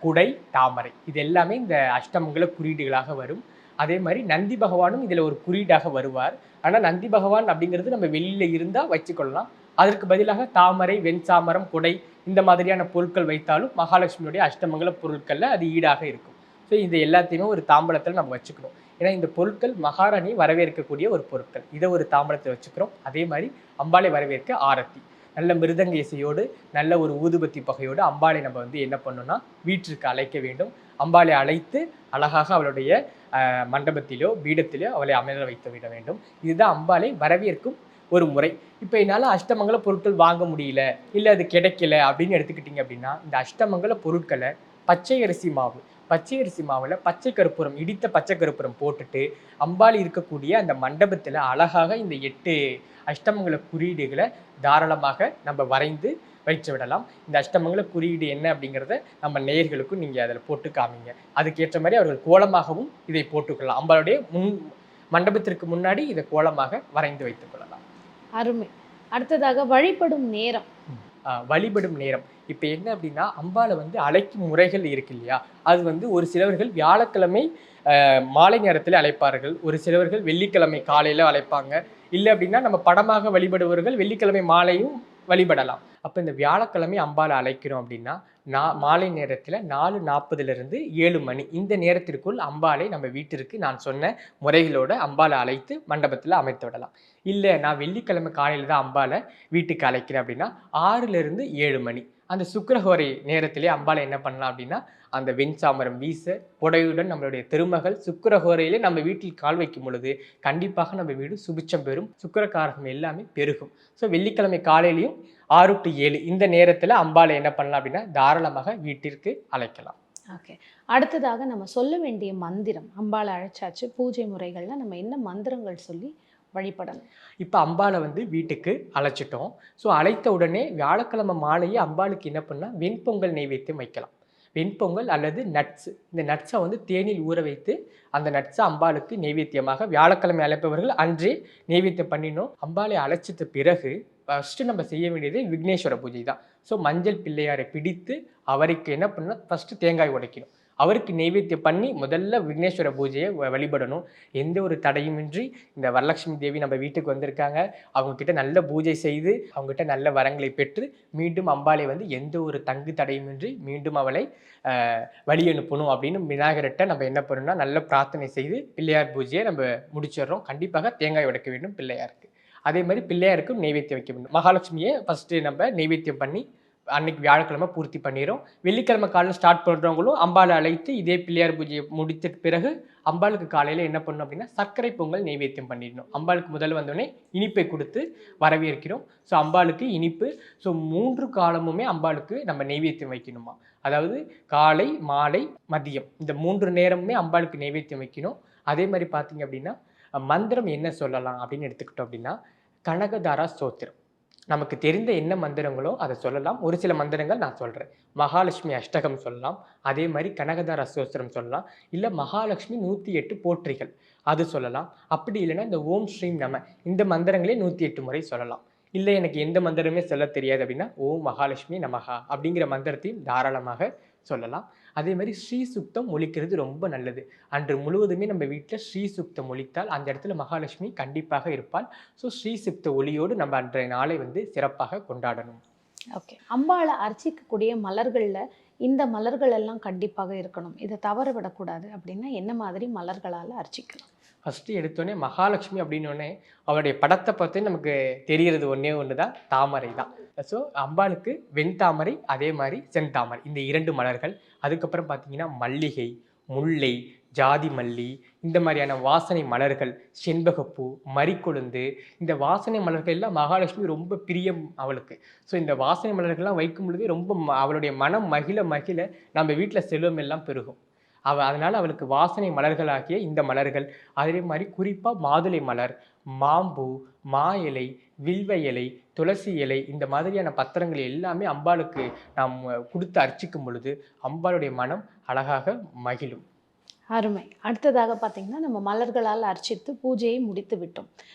குடை, தாமரை. இது எல்லாமே இந்த அஷ்டமங்கல குறியீடுகளாக வரும். அதே மாதிரி நந்தி பகவானும் இதில் ஒரு குறியீடாக வருவார். ஆனால் நந்தி பகவான் அப்படிங்கிறது நம்ம வெளியில் இருந்தால் வச்சுக்கொள்ளலாம். அதற்கு பதிலாக தாமரை, வெண்சாமரம், குடை இந்த மாதிரியான பொருட்கள் வைத்தாலும் மகாலட்சுமியுடைய அஷ்டமங்கல பொருட்களில் அது ஈடாக இருக்கும். ஸோ இது எல்லாத்தையுமே ஒரு தாம்பலத்தில் நம்ம வச்சுக்கணும். ஏன்னா இந்த பொருட்கள் மகாராணி வரவேற்கக்கூடிய ஒரு பொருட்கள். இதை ஒரு தாம்பலத்தில் வச்சுக்கிறோம். அதே மாதிரி அம்பாளை வரவேற்க ஆரத்தி, நல்ல மிருதங்க இசையோடு நல்ல ஒரு ஊதுபத்தி புகையோடு அம்பாளை நம்ம வந்து என்ன பண்ணணும்னா வீட்டிற்கு அழைக்க வேண்டும். அம்பாளை அழைத்து அழகாக அவளுடைய மண்டபத்திலோ பீடத்திலோ அவளை அமர வைத்து விட வேண்டும். இதுதான் அம்பாளை வரவேற்கும் ஒரு முறை. இப்போ என்னால் அஷ்டமங்கல பொருட்கள் வாங்க முடியல, இல்லை அது கிடைக்கல அப்படின்னு எடுத்துக்கிட்டிங்க அப்படின்னா, இந்த அஷ்டமங்கல பொருட்களை பச்சை அரிசி மாவு, பச்சை அரிசி மாவில் பச்சை கற்பூரம், இடித்த பச்சை கற்பூரம் போட்டுட்டு அம்பாள் இருக்கக்கூடிய அந்த மண்டபத்தில் அழகாக இந்த 8 அஷ்டமங்கல குறியீடுகளை தாராளமாக நம்ம வரைந்து வைத்து விடலாம். இந்த அஷ்டமங்கல குறியீடு என்ன அப்படிங்கிறத நம்ம நேயர்களுக்கும் நீங்கள் அதில் போட்டு காமிங்க. அதுக்கேற்ற மாதிரி அவர்கள் கோலமாகவும் இதை போட்டுக்கொள்ளலாம். அம்பாளுடைய மண்டபத்திற்கு முன்னாடி இதை கோலமாக வரைந்து வைத்துக் கொள்ளலாம். அருமை. அடுத்ததாக வழிபடும் நேரம். வழிபடும் நேரம் இப்போ என்ன அப்படின்னா, அம்பாளை வந்து அழைக்கும் முறைகள் இருக்கு இல்லையா, அது வந்து ஒரு சிலவர்கள் வியாழக்கிழமை மாலை நேரத்தில் அழைப்பார்கள், ஒரு சிலவர்கள் வெள்ளிக்கிழமை காலையில் அழைப்பாங்க. இல்லை அப்படின்னா நம்ம படமாக வழிபடுபவர்கள் வெள்ளிக்கிழமை மாலையும் வழிபடலாம். அப்போ இந்த வியாழக்கிழமை அம்பாளை அழைக்கிறோம் அப்படின்னா மாலை நேரத்தில் 4:40 7 மணி இந்த நேரத்திற்குள் அம்பாளை நம்ம வீட்டிற்கு நான் சொன்ன முறைகளோட அம்பாளை அழைத்து மண்டபத்தில் அமைத்து விடலாம். இல்லை நான் வெள்ளிக்கிழமை காலையில் தான் அம்பாளை வீட்டுக்கு அழைக்கிறேன் அப்படின்னா 6 7 மணி அந்த சுக்கிரஹோரை நேரத்திலே அம்பாளை என்ன பண்ணலாம் அப்படின்னா, அந்த வெண்சாமரம் வீச புடையுடன் நம்மளுடைய திருமகள் சுக்கிரஹோரையிலே நம்ம வீட்டில் கால் வைக்கும் பொழுது கண்டிப்பாக நம்ம வீடு சுபிச்சம் பெறும், சுக்கிரகாரகம் எல்லாமே பெருகும். ஸோ வெள்ளிக்கிழமை காலையிலையும் 6 to 7 இந்த நேரத்தில் அம்பாளை என்ன பண்ணலாம் அப்படின்னா தாராளமாக வீட்டிற்கு அழைக்கலாம். ஓகே. அடுத்ததாக நம்ம சொல்ல வேண்டிய மந்திரம், அம்பாளை அழைச்சாச்சு, பூஜை முறைகள்ல நம்ம என்ன மந்திரங்கள் சொல்லி வழிபடணும்? இப்போ அம்பாளை வந்து வீட்டுக்கு அழைச்சிட்டோம். ஸோ அழைத்த உடனே வியாழக்கிழமை மாலையே அம்பாளுக்கு என்ன பண்ணால் வெண்பொங்கல் நெய்வேத்தியம் வைக்கலாம். வெண்பொங்கல் அல்லது நட்ஸ், இந்த நட்ஸை வந்து தேனில் ஊற வைத்து அந்த நட்ஸை அம்பாளுக்கு நெய்வேத்தியமாக வியாழக்கிழமை அழைப்பவர்கள் அன்றே நெய்வேத்தியம் பண்ணிடணும். அம்பாளை அழைச்சிட்ட பிறகு ஃபஸ்ட்டு நம்ம செய்ய வேண்டியது விக்னேஸ்வர பூஜை தான். ஸோ மஞ்சள் பிள்ளையாரை பிடித்து அவருக்கு என்ன பண்ணால் ஃபஸ்ட்டு தேங்காய் உடைக்கணும். அவருக்கு நெய்வேத்தியம் பண்ணி முதல்ல விக்னேஸ்வர பூஜையை வழிபடணும். எந்த ஒரு தடையுமின்றி இந்த வரலட்சுமி தேவி நம்ம வீட்டுக்கு வந்திருக்காங்க, அவங்கக்கிட்ட நல்ல பூஜை செய்து அவங்ககிட்ட நல்ல வரங்களை பெற்று மீண்டும் அம்பாளை வந்து எந்த ஒரு தங்கு தடையுமின்றி மீண்டும் அவளை வழி அனுப்பணும் அப்படின்னு விநாயகர்கிட்ட நம்ம என்ன பண்ணணும்னா நல்ல பிரார்த்தனை செய்து பிள்ளையார் பூஜையை நம்ம முடிச்சிடுறோம். கண்டிப்பாக தேங்காய் உடைக்க வேண்டும் பிள்ளையாருக்கு. அதே மாதிரி பிள்ளையாருக்கும் நெய்வேத்தியம் வைக்க வேண்டும். மகாலட்சுமியை ஃபஸ்ட்டு நம்ம நெய்வேத்தியம் பண்ணி அன்னைக்கு வியாழக்கிழமை பூர்த்தி பண்ணிடும். வெள்ளிக்கிழமை காலையில் ஸ்டார்ட் பண்ணுறவங்களும் அம்பாளை அழைத்து இதே பிள்ளையார் பூஜையை முடித்த பிறகு அம்பாளுக்கு காலையில் என்ன பண்ணணும் அப்படின்னா சர்க்கரை பொங்கல் நெய்வேத்தியம் பண்ணிடணும். அம்பாளுக்கு முதல்ல வந்தோடனே இனிப்பை கொடுத்து வரவேற்கிறோம். ஸோ அம்பாளுக்கு இனிப்பு. ஸோ 3 காலமுமே அம்பாளுக்கு நம்ம நெய்வேத்தியம் வைக்கணுமா, அதாவது காலை மாலை மதியம் இந்த 3 நேரமுமே அம்பாளுக்கு நெய்வேத்தியம் வைக்கணும். அதே மாதிரி பார்த்தீங்க அப்படின்னா மந்திரம் என்ன சொல்லலாம் அப்படின்னு எடுத்துக்கிட்டோம் அப்படின்னா கனகதாரா ஸ்தோத்திரம், நமக்கு தெரிந்த என்ன மந்திரங்களோ அதை சொல்லலாம். ஒரு சில மந்திரங்கள் நான் சொல்கிறேன். மகாலட்சுமி அஷ்டகம் சொல்லலாம், அதே மாதிரி கனகதார ஸ்தோத்திரம் சொல்லலாம், இல்லை மகாலட்சுமி 108 போற்றிகள் அது சொல்லலாம். அப்படி இல்லைன்னா இந்த ஓம் ஸ்ரீம் நம இந்த மந்திரங்களே 108 முறை சொல்லலாம். இல்லை எனக்கு எந்த மந்திரமே சொல்ல தெரியாது அப்படின்னா ஓம் மகாலட்சுமி நமகா அப்படிங்கிற மந்திரத்தையும் தாராளமாக சொல்லலாம். அதே மாதிரி ஸ்ரீ சுக்தம் ஒலிக்கிறது ரொம்ப நல்லது. அன்று முழுவதுமே நம்ம வீட்டில் ஸ்ரீ சுக்தம் ஒலித்தால் அந்த இடத்துல மகாலட்சுமி கண்டிப்பாக இருப்பாள். ஸோ ஸ்ரீ சுக்த ஒலியோடு நம்ம அன்றைய நாளை வந்து சிறப்பாக கொண்டாடணும். ஓகே. அம்பாளை அர்ச்சிக்கக்கூடிய மலர்களில் இந்த மலர்கள் எல்லாம் கண்டிப்பாக இருக்கணும், இதை தவற விடக்கூடாது அப்படின்னா என்ன மாதிரி மலர்களால் அர்ச்சிக்கலாம்? ஃபஸ்ட்டு எடுத்தோடனே மகாலட்சுமி அப்படின்னோடனே அவருடைய படத்தை பார்த்து நமக்கு தெரிகிறது ஒன்று தான் தாமரை தான். ஸோ அம்பாளுக்கு வெண்தாமரை அதே மாதிரி செந்தாமரை இந்த 2 மலர்கள். அதுக்கப்புறம் பார்த்தீங்கன்னா மல்லிகை, முல்லை, ஜாதி மல்லி இந்த மாதிரியான வாசனை மலர்கள், செண்பகப்பூ, மறிக்கொழுந்து இந்த வாசனை மலர்கள் எல்லாம் மகாலட்சுமி ரொம்ப பிரியம் அவளுக்கு. ஸோ இந்த வாசனை மலர்கள்லாம் வைக்கும் பொழுதே ரொம்ப அவளுடைய மனம் மகிழ மகிழ நம்ம வீட்டில் செல்வம் எல்லாம் பெருகும். அதனால் அவளுக்கு வாசனை மலர்களாகிய இந்த மலர்கள், அதே மாதிரி குறிப்பாக மாதுளை மலர், மாம்பூ, மா இலை, வில்வ இலை, துளசி இலை இந்த மாதிரியான பத்திரங்கள் எல்லாமே அம்பாளுக்கு நாம் கொடுத்து அர்ச்சிக்கும் பொழுது அம்பாளுடைய மனம் அழகாக மகிழும். அருமை. அடுத்ததாக பார்த்தீங்கன்னா நம்ம மலர்களால் அர்ச்சித்து பூஜையை முடித்து விட்டோம்.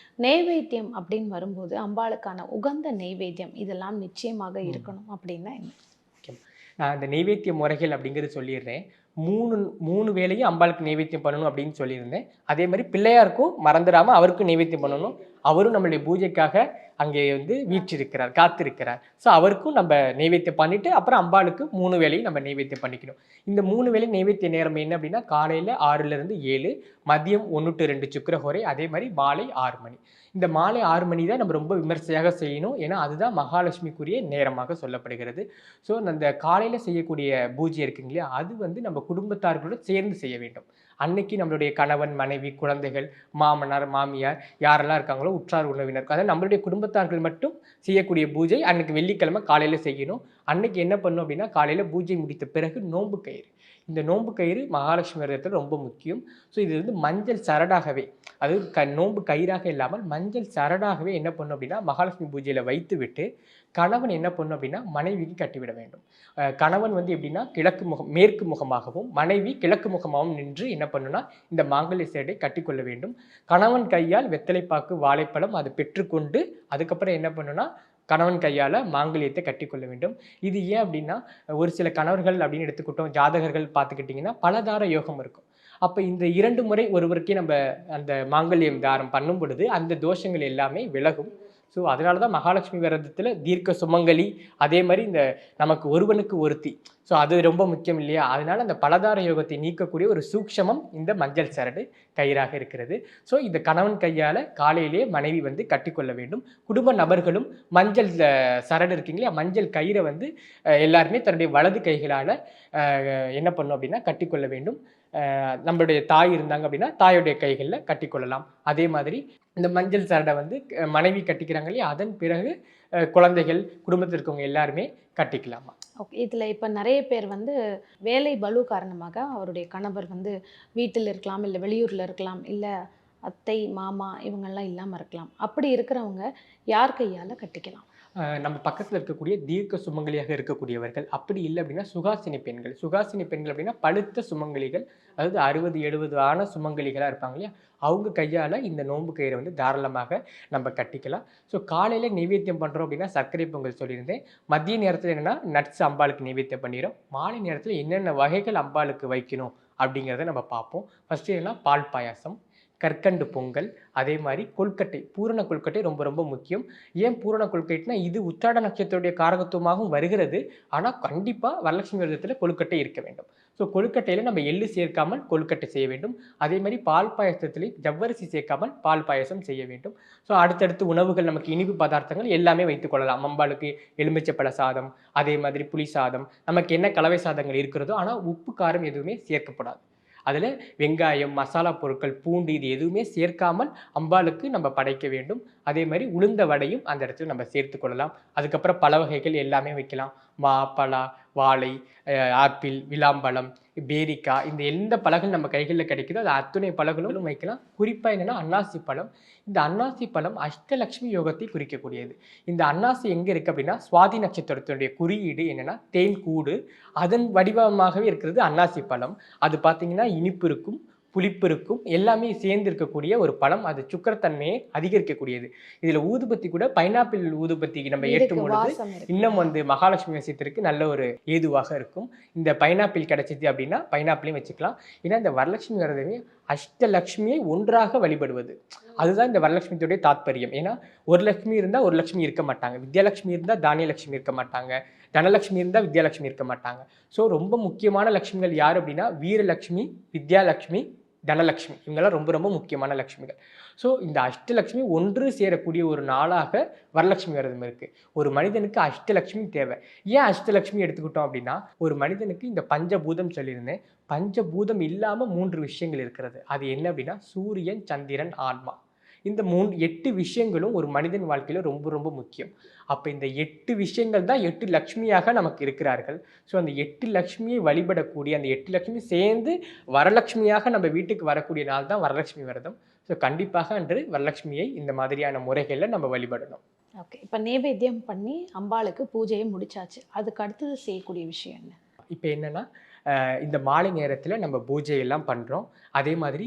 நெய்வேத்தியம் அப்படின்னு வரும்போது அம்பாளுக்கான உகந்த நெய்வேத்தியம் இதெல்லாம் நிச்சயமாக இருக்கணும் அப்படின்னா என்ன? நான் இந்த நெய்வேத்திய முறைகள் அப்படிங்கிறது சொல்லிடுறேன். 3 வேளையும் அம்பாளுக்கு நெய்வேத்தியம் பண்ணணும் அப்படின்னு சொல்லியிருந்தேன். அதே மாதிரி பிள்ளையாருக்கும் மறந்துடாமல் அவருக்கும் நெய்வேத்தியம் பண்ணணும். அவரும் நம்மளுடைய பூஜைக்காக அங்கே வந்து வீற்றிருக்கிறார், காத்திருக்கிறார். ஸோ அவருக்கும் நம்ம நெய்வேத்தியம் பண்ணிட்டு அப்புறம் அம்பாளுக்கு 3 வேளையும் நம்ம நெய்வேத்தியம் பண்ணிக்கணும். இந்த 3 வேளை நெய்வேத்திய நேரம் என்ன அப்படின்னா காலையில் 6லிருந்து 7, மதியம் 1 to 2 சுக்கிரஹோரை, அதே மாதிரி மாலை 6 மணி. இந்த மாலை 6 மணி தான் நம்ம ரொம்ப விமர்சையாக செய்யணும். ஏன்னா அதுதான் மகாலட்சுமிக்குரிய நேரமாக சொல்லப்படுகிறது. ஸோ அந்த காலையில் செய்யக்கூடிய பூஜை இருக்குங்க இல்லையா, அது வந்து நம்ம குடும்பத்தார்களோடு சேர்ந்து செய்ய வேண்டும். அன்னைக்கு நம்மளுடைய கணவன், மனைவி, குழந்தைகள், மாமனார், மாமியார் யாரெல்லாம் இருக்காங்களோ உற்றார் உறவினர், அதாவது நம்மளுடைய குடும்பத்தார்கள் மட்டும் செய்யக்கூடிய பூஜை அன்னைக்கு வெள்ளிக்கிழமை காலையில் செய்யணும். அன்னைக்கு என்ன பண்ணும் அப்படின்னா காலையில் பூஜை முடித்த பிறகு நோன்பு கயிறு. இந்த நோன்பு கயிறு மகாலட்சுமி விரதத்தில் ரொம்ப முக்கியம். ஸோ இது வந்து மஞ்சள் சரடாகவே, அதாவது நோன்பு கயிறாக இல்லாமல் மஞ்சள் சரடாகவே என்ன பண்ணும் அப்படின்னா மகாலட்சுமி பூஜையில் வைத்து விட்டு கணவன் என்ன பண்ணும் அப்படின்னா மனைவிக்கு கட்டிவிட வேண்டும். கணவன் வந்து எப்படின்னா மேற்கு முகமாகவும் மனைவி கிழக்கு முகமாகவும் நின்று என்ன பண்ணுன்னா இந்த மாங்கல்ய சேடை கட்டிக்கொள்ள வேண்டும். கணவன் கையால் வெத்தலைப்பாக்கு, வாழைப்பழம் அதை பெற்றுக்கொண்டு அதுக்கப்புறம் என்ன பண்ணுன்னா கணவன் கையால் மாங்கல்யத்தை கட்டிக்கொள்ள வேண்டும். இது ஏன் அப்படின்னா ஒரு சில கணவர்கள் அப்படின்னு எடுத்துக்கிட்டோம், ஜாதகர்கள் பார்த்துக்கிட்டிங்கன்னா பலதார யோகம் இருக்கும். அப்போ இந்த 2 முறை ஒருவருக்கே நம்ம அந்த மாங்கல்யம் தாரம் பண்ணும் பொழுது அந்த தோஷங்கள் எல்லாமே விலகும். ஸோ அதனால தான் மகாலட்சுமி விரதத்தில் தீர்க்க சுமங்கலி, அதே மாதிரி இந்த நமக்கு ஒருவனுக்கு ஒருத்தி, ஸோ அது ரொம்ப முக்கியம் இல்லையா. அதனால அந்த பலதார யோகத்தை நீக்கக்கூடிய ஒரு சூக்ஷமம் இந்த மஞ்சள் சரடு கயிறாக இருக்கிறது. ஸோ இந்த கணவன் கையால் காலையிலே மனைவி வந்து கட்டிக்கொள்ள வேண்டும். குடும்ப நபர்களும் மஞ்சள் சரடு இருக்குங்களா, மஞ்சள் கயிறை வந்து எல்லாருமே தன்னுடைய வலது கைகளால் என்ன பண்ணும் அப்படின்னா கட்டிக்கொள்ள வேண்டும். நம்மளுடைய தாய் இருந்தாங்க அப்படின்னா தாயுடைய கைகளில் கட்டிக்கொள்ளலாம். அதே மாதிரி இந்த மஞ்சள் சரடை வந்து மனைவி கட்டிக்கிறாங்க இல்லையா, அதன் பிறகு குழந்தைகள், குடும்பத்தில் இருக்கவங்க எல்லாருமே கட்டிக்கலாமா. ஓகே. இதில் இப்போ நிறைய பேர் வந்து வேலை பளு காரணமாக அவருடைய கணவர் வந்து வீட்டில் இருக்கலாம், இல்லை வெளியூரில் இருக்கலாம், இல்லை அத்தை மாமா இவங்கெல்லாம் இல்லாமல் இருக்கலாம். அப்படி இருக்கிறவங்க யார் கையால் கட்டிக்கலாம்? நம்ம பக்கத்தில் இருக்கக்கூடிய தீர்க்க சுமங்கலியாக இருக்கக்கூடியவர்கள், அப்படி இல்லை அப்படின்னா சுகாசினி பெண்கள். சுகாசினி பெண்கள் அப்படின்னா பழுத்த சுமங்கலிகள், அதாவது 60-70 ஆன சுமங்கலிகளாக இருப்பாங்க இல்லையா, அவங்க கையால் இந்த நோன்பு கயிறை வந்து தாராளமாக நம்ம கட்டிக்கலாம். ஸோ காலையில் நைவேத்தியம் பண்ணுறோம் அப்படின்னா சர்க்கரை பொங்கல் சொல்லியிருந்தேன். மதிய நேரத்தில் என்னென்னா நட்ஸ் அம்பாளுக்கு நைவேத்தியம் பண்ணிடும். மாலை நேரத்தில் என்னென்ன வகைகள் அம்பாளுக்கு வைக்கணும் அப்படிங்கிறத நம்ம பார்ப்போம். ஃபஸ்ட்டு என்னன்னா பால் பாயாசம், கற்கண்டு பொங்கல், அதே மாதிரி கொழுக்கட்டை, பூரண கொழுக்கட்டை ரொம்ப ரொம்ப முக்கியம். ஏன் பூரண கொழுக்கட்டைனா இது உத்திராட நட்சத்திரத்துடைய காரகத்துவமாகவும் வருகிறது. ஆனால் கண்டிப்பாக வரலட்சுமி விரதத்தில் கொழுக்கட்டை இருக்க வேண்டும். ஸோ கொழுக்கட்டையில் நம்ம எள்ளு சேர்க்காமல் கொழுக்கட்டை செய்ய வேண்டும். அதே மாதிரி பால் பாயசத்துலேயும் ஜவ்வரிசி சேர்க்காமல் பால் பாயசம் செய்ய வேண்டும். ஸோ அடுத்தடுத்து உணவுகள் நமக்கு இனிப்பு பதார்த்தங்கள் எல்லாமே வைத்துக்கொள்ளலாம். அம்பாளுக்கு எலுமிச்சப்பழ சாதம், அதே மாதிரி புளி சாதம், நமக்கு என்ன கலவை சாதங்கள் இருக்கிறதோ, ஆனால் உப்பு காரம் எதுவுமே சேர்க்கப்படாது. அதில் வெங்காயம், மசாலா பொருட்கள், பூண்டு இது எதுவுமே சேர்க்காமல் அம்பாளுக்கு நம்ம படைக்க வேண்டும். அதே மாதிரி உளுந்த வடையும் அந்த இடத்துல நம்ம சேர்த்து கொள்ளலாம். அதுக்கப்புறம் பல வகைகள் எல்லாமே வைக்கலாம். மா, பலா, வாழை, ஆப்பிள், விளாம்பழம், பேரிக்காய், இந்த எந்த பழங்கள் நம்ம கைகளில் கிடைக்குதோ அது அத்துணை பழங்களும் வைக்கலாம். குறிப்பாக என்னென்னா அன்னாசி பழம். இந்த அன்னாசி பழம் அஷ்டலட்சுமி யோகத்தை குறிக்கக்கூடியது. இந்த அன்னாசி எங்கே இருக்குது அப்படின்னா சுவாதி நட்சத்திரத்தினுடைய குறியீடு என்னென்னா தேன் கூடு, அதன் வடிவமாகவே இருக்கிறது அன்னாசி பழம். அது பார்த்தீங்கன்னா இனிப்பு இருக்கும், புளிப்பு இருக்கும், எல்லாமே சேர்ந்து இருக்கக்கூடிய ஒரு பழம். அது சுக்கரத்தன்மையை அதிகரிக்கக்கூடியது. இதில் ஊதுபத்தி கூட பைனாப்பிள் ஊதுபத்தி நம்ம ஏற்றும் பொழுது இன்னும் வந்து மகாலட்சுமி விஷயத்திற்கு நல்ல ஒரு ஏதுவாக இருக்கும். இந்த பைனாப்பிள் கிடைச்சிது அப்படின்னா பைனாப்பிளையும் வச்சுக்கலாம். ஏன்னா இந்த வரலட்சுமி விரதமே அஷ்டலட்சுமியை ஒன்றாக வழிபடுவது, அதுதான் இந்த வரலட்சுமியுடைய தாத்பரியம். ஏன்னா ஒரு லட்சுமி இருந்தால் ஒரு லட்சுமி இருக்க மாட்டாங்க, வித்யாலட்சுமி இருந்தால் தானியலட்சுமி இருக்க மாட்டாங்க, தனலட்சுமி இருந்தால் வித்யாலட்சுமி இருக்க மாட்டாங்க. ஸோ ரொம்ப முக்கியமான லட்சுமிகள் யார் அப்படின்னா வீரலட்சுமி, வித்யாலட்சுமி, தனலட்சுமி, இவங்கெல்லாம் ரொம்ப ரொம்ப முக்கியமான லட்சுமிகள். ஸோ இந்த அஷ்டலட்சுமி ஒன்று சேரக்கூடிய ஒரு நாளாக வரலட்சுமி விரதம் இருக்குது. ஒரு மனிதனுக்கு அஷ்டலட்சுமி தேவை. ஏன் அஷ்டலட்சுமி எடுத்துக்கிட்டோம் அப்படின்னா ஒரு மனிதனுக்கு இந்த பஞ்சபூதம் சொல்லியிருந்தேன், பஞ்சபூதம் இல்லாமல் 3 விஷயங்கள் இருக்கிறது. அது என்ன அப்படின்னா சூரியன், சந்திரன், ஆன்மா. இந்த 8 விஷயங்களும் ஒரு மனிதன் வாழ்க்கையில் ரொம்ப ரொம்ப முக்கியம். அப்போ இந்த 8 விஷயங்கள் தான் 8 லட்சுமியாக நமக்கு இருக்கிறார்கள். ஸோ அந்த 8 லட்சுமியை வழிபடக்கூடிய அந்த 8 லட்சுமி சேர்ந்து வரலட்சுமியாக நம்ம வீட்டுக்கு வரக்கூடிய நாள் தான் வரலட்சுமி விரதம். ஸோ கண்டிப்பாக அன்று வரலட்சுமியை இந்த மாதிரியான முறைகளில் நம்ம வழிபடணும். ஓகே. இப்போ நைவேத்தியம் பண்ணி அம்பாளுக்கு பூஜையை முடிச்சாச்சு, அதுக்கு அடுத்தது செய்யக்கூடிய விஷயம் என்ன? இப்போ என்னென்னா இந்த மாலை நேரத்தில் நம்ம பூஜையெல்லாம் பண்ணுறோம். அதே மாதிரி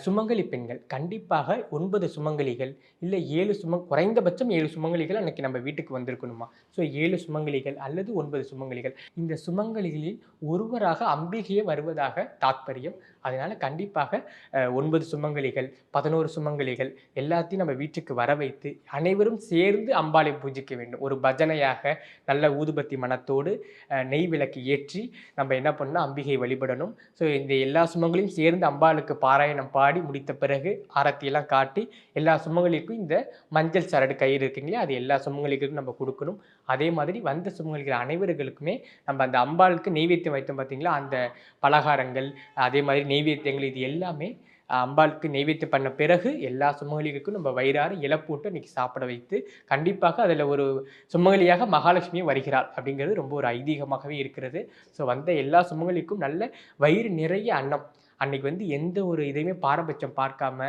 சுமங்கலி பெண்கள் கண்டிப்பாக 9 சுமங்கலிகள் இல்லை 7 குறைந்தபட்சம் 7 சுமங்கலிகள் அன்னைக்கு நம்ம வீட்டுக்கு வந்திருக்கணுமா. ஸோ 7 சுமங்கலிகள் அல்லது 9 சுமங்கலிகள், இந்த சுமங்கலிகளில் ஒருவராக அம்பிகையே வருவதாக தாத்பரியம். அதனால கண்டிப்பாக 9 சுமங்கலிகள் 11 சுமங்கலிகள் எல்லாத்தையும் நம்ம வீட்டுக்கு வர வைத்து அனைவரும் சேர்ந்து அம்பாளை பூஜிக்க வேண்டும். ஒரு பஜனையாக நல்ல ஊதுபத்தி மனத்தோடு நெய் விளக்கு ஏற்றி நம்ம என்ன பண்ணணும், அம்பிகை வழிபடணும். ஸோ இந்த எல்லா சுமங்களையும் சேர்ந்து அம்பாளுக்கு பாராயணம் பாடி முடித்த பிறகு ஆரத்தியெல்லாம் காட்டி எல்லா சுமங்கலிக்கும் இந்த மஞ்சள் சரடு கயிறு இருக்குங்களே அது எல்லா சுமங்கலிகளுக்கும் நம்ம கொடுக்கணும். அதே மாதிரி வந்த சுமங்கலிகள் அனைவர்களுக்குமே நம்ம அந்த அம்பாளுக்கு நெய்வேத்தியம் வைத்தோம் பார்த்தீங்களா, அந்த பலகாரங்கள் அதே மாதிரி நெய்வேத்தியங்கள் இது எல்லாமே அம்பாளுக்கு நெய்வேத்தியம் பண்ண பிறகு எல்லா சுமங்கலிகளுக்கும் நம்ம வயிறார இலப்போட்டு இன்னைக்கு சாப்பிட வைத்து கண்டிப்பாக அதில் ஒரு சுமங்கலியாக மகாலட்சுமியும் வருகிறாள் அப்படிங்கிறது ரொம்ப ஒரு ஐதீகமாகவே இருக்கிறது. ஸோ வந்த எல்லா சுமங்கலிக்கும் நல்ல வயிறு நிறைய அன்னம் அன்னைக்கு எந்த ஒரு இதையுமே பாரபட்சம் பார்க்காம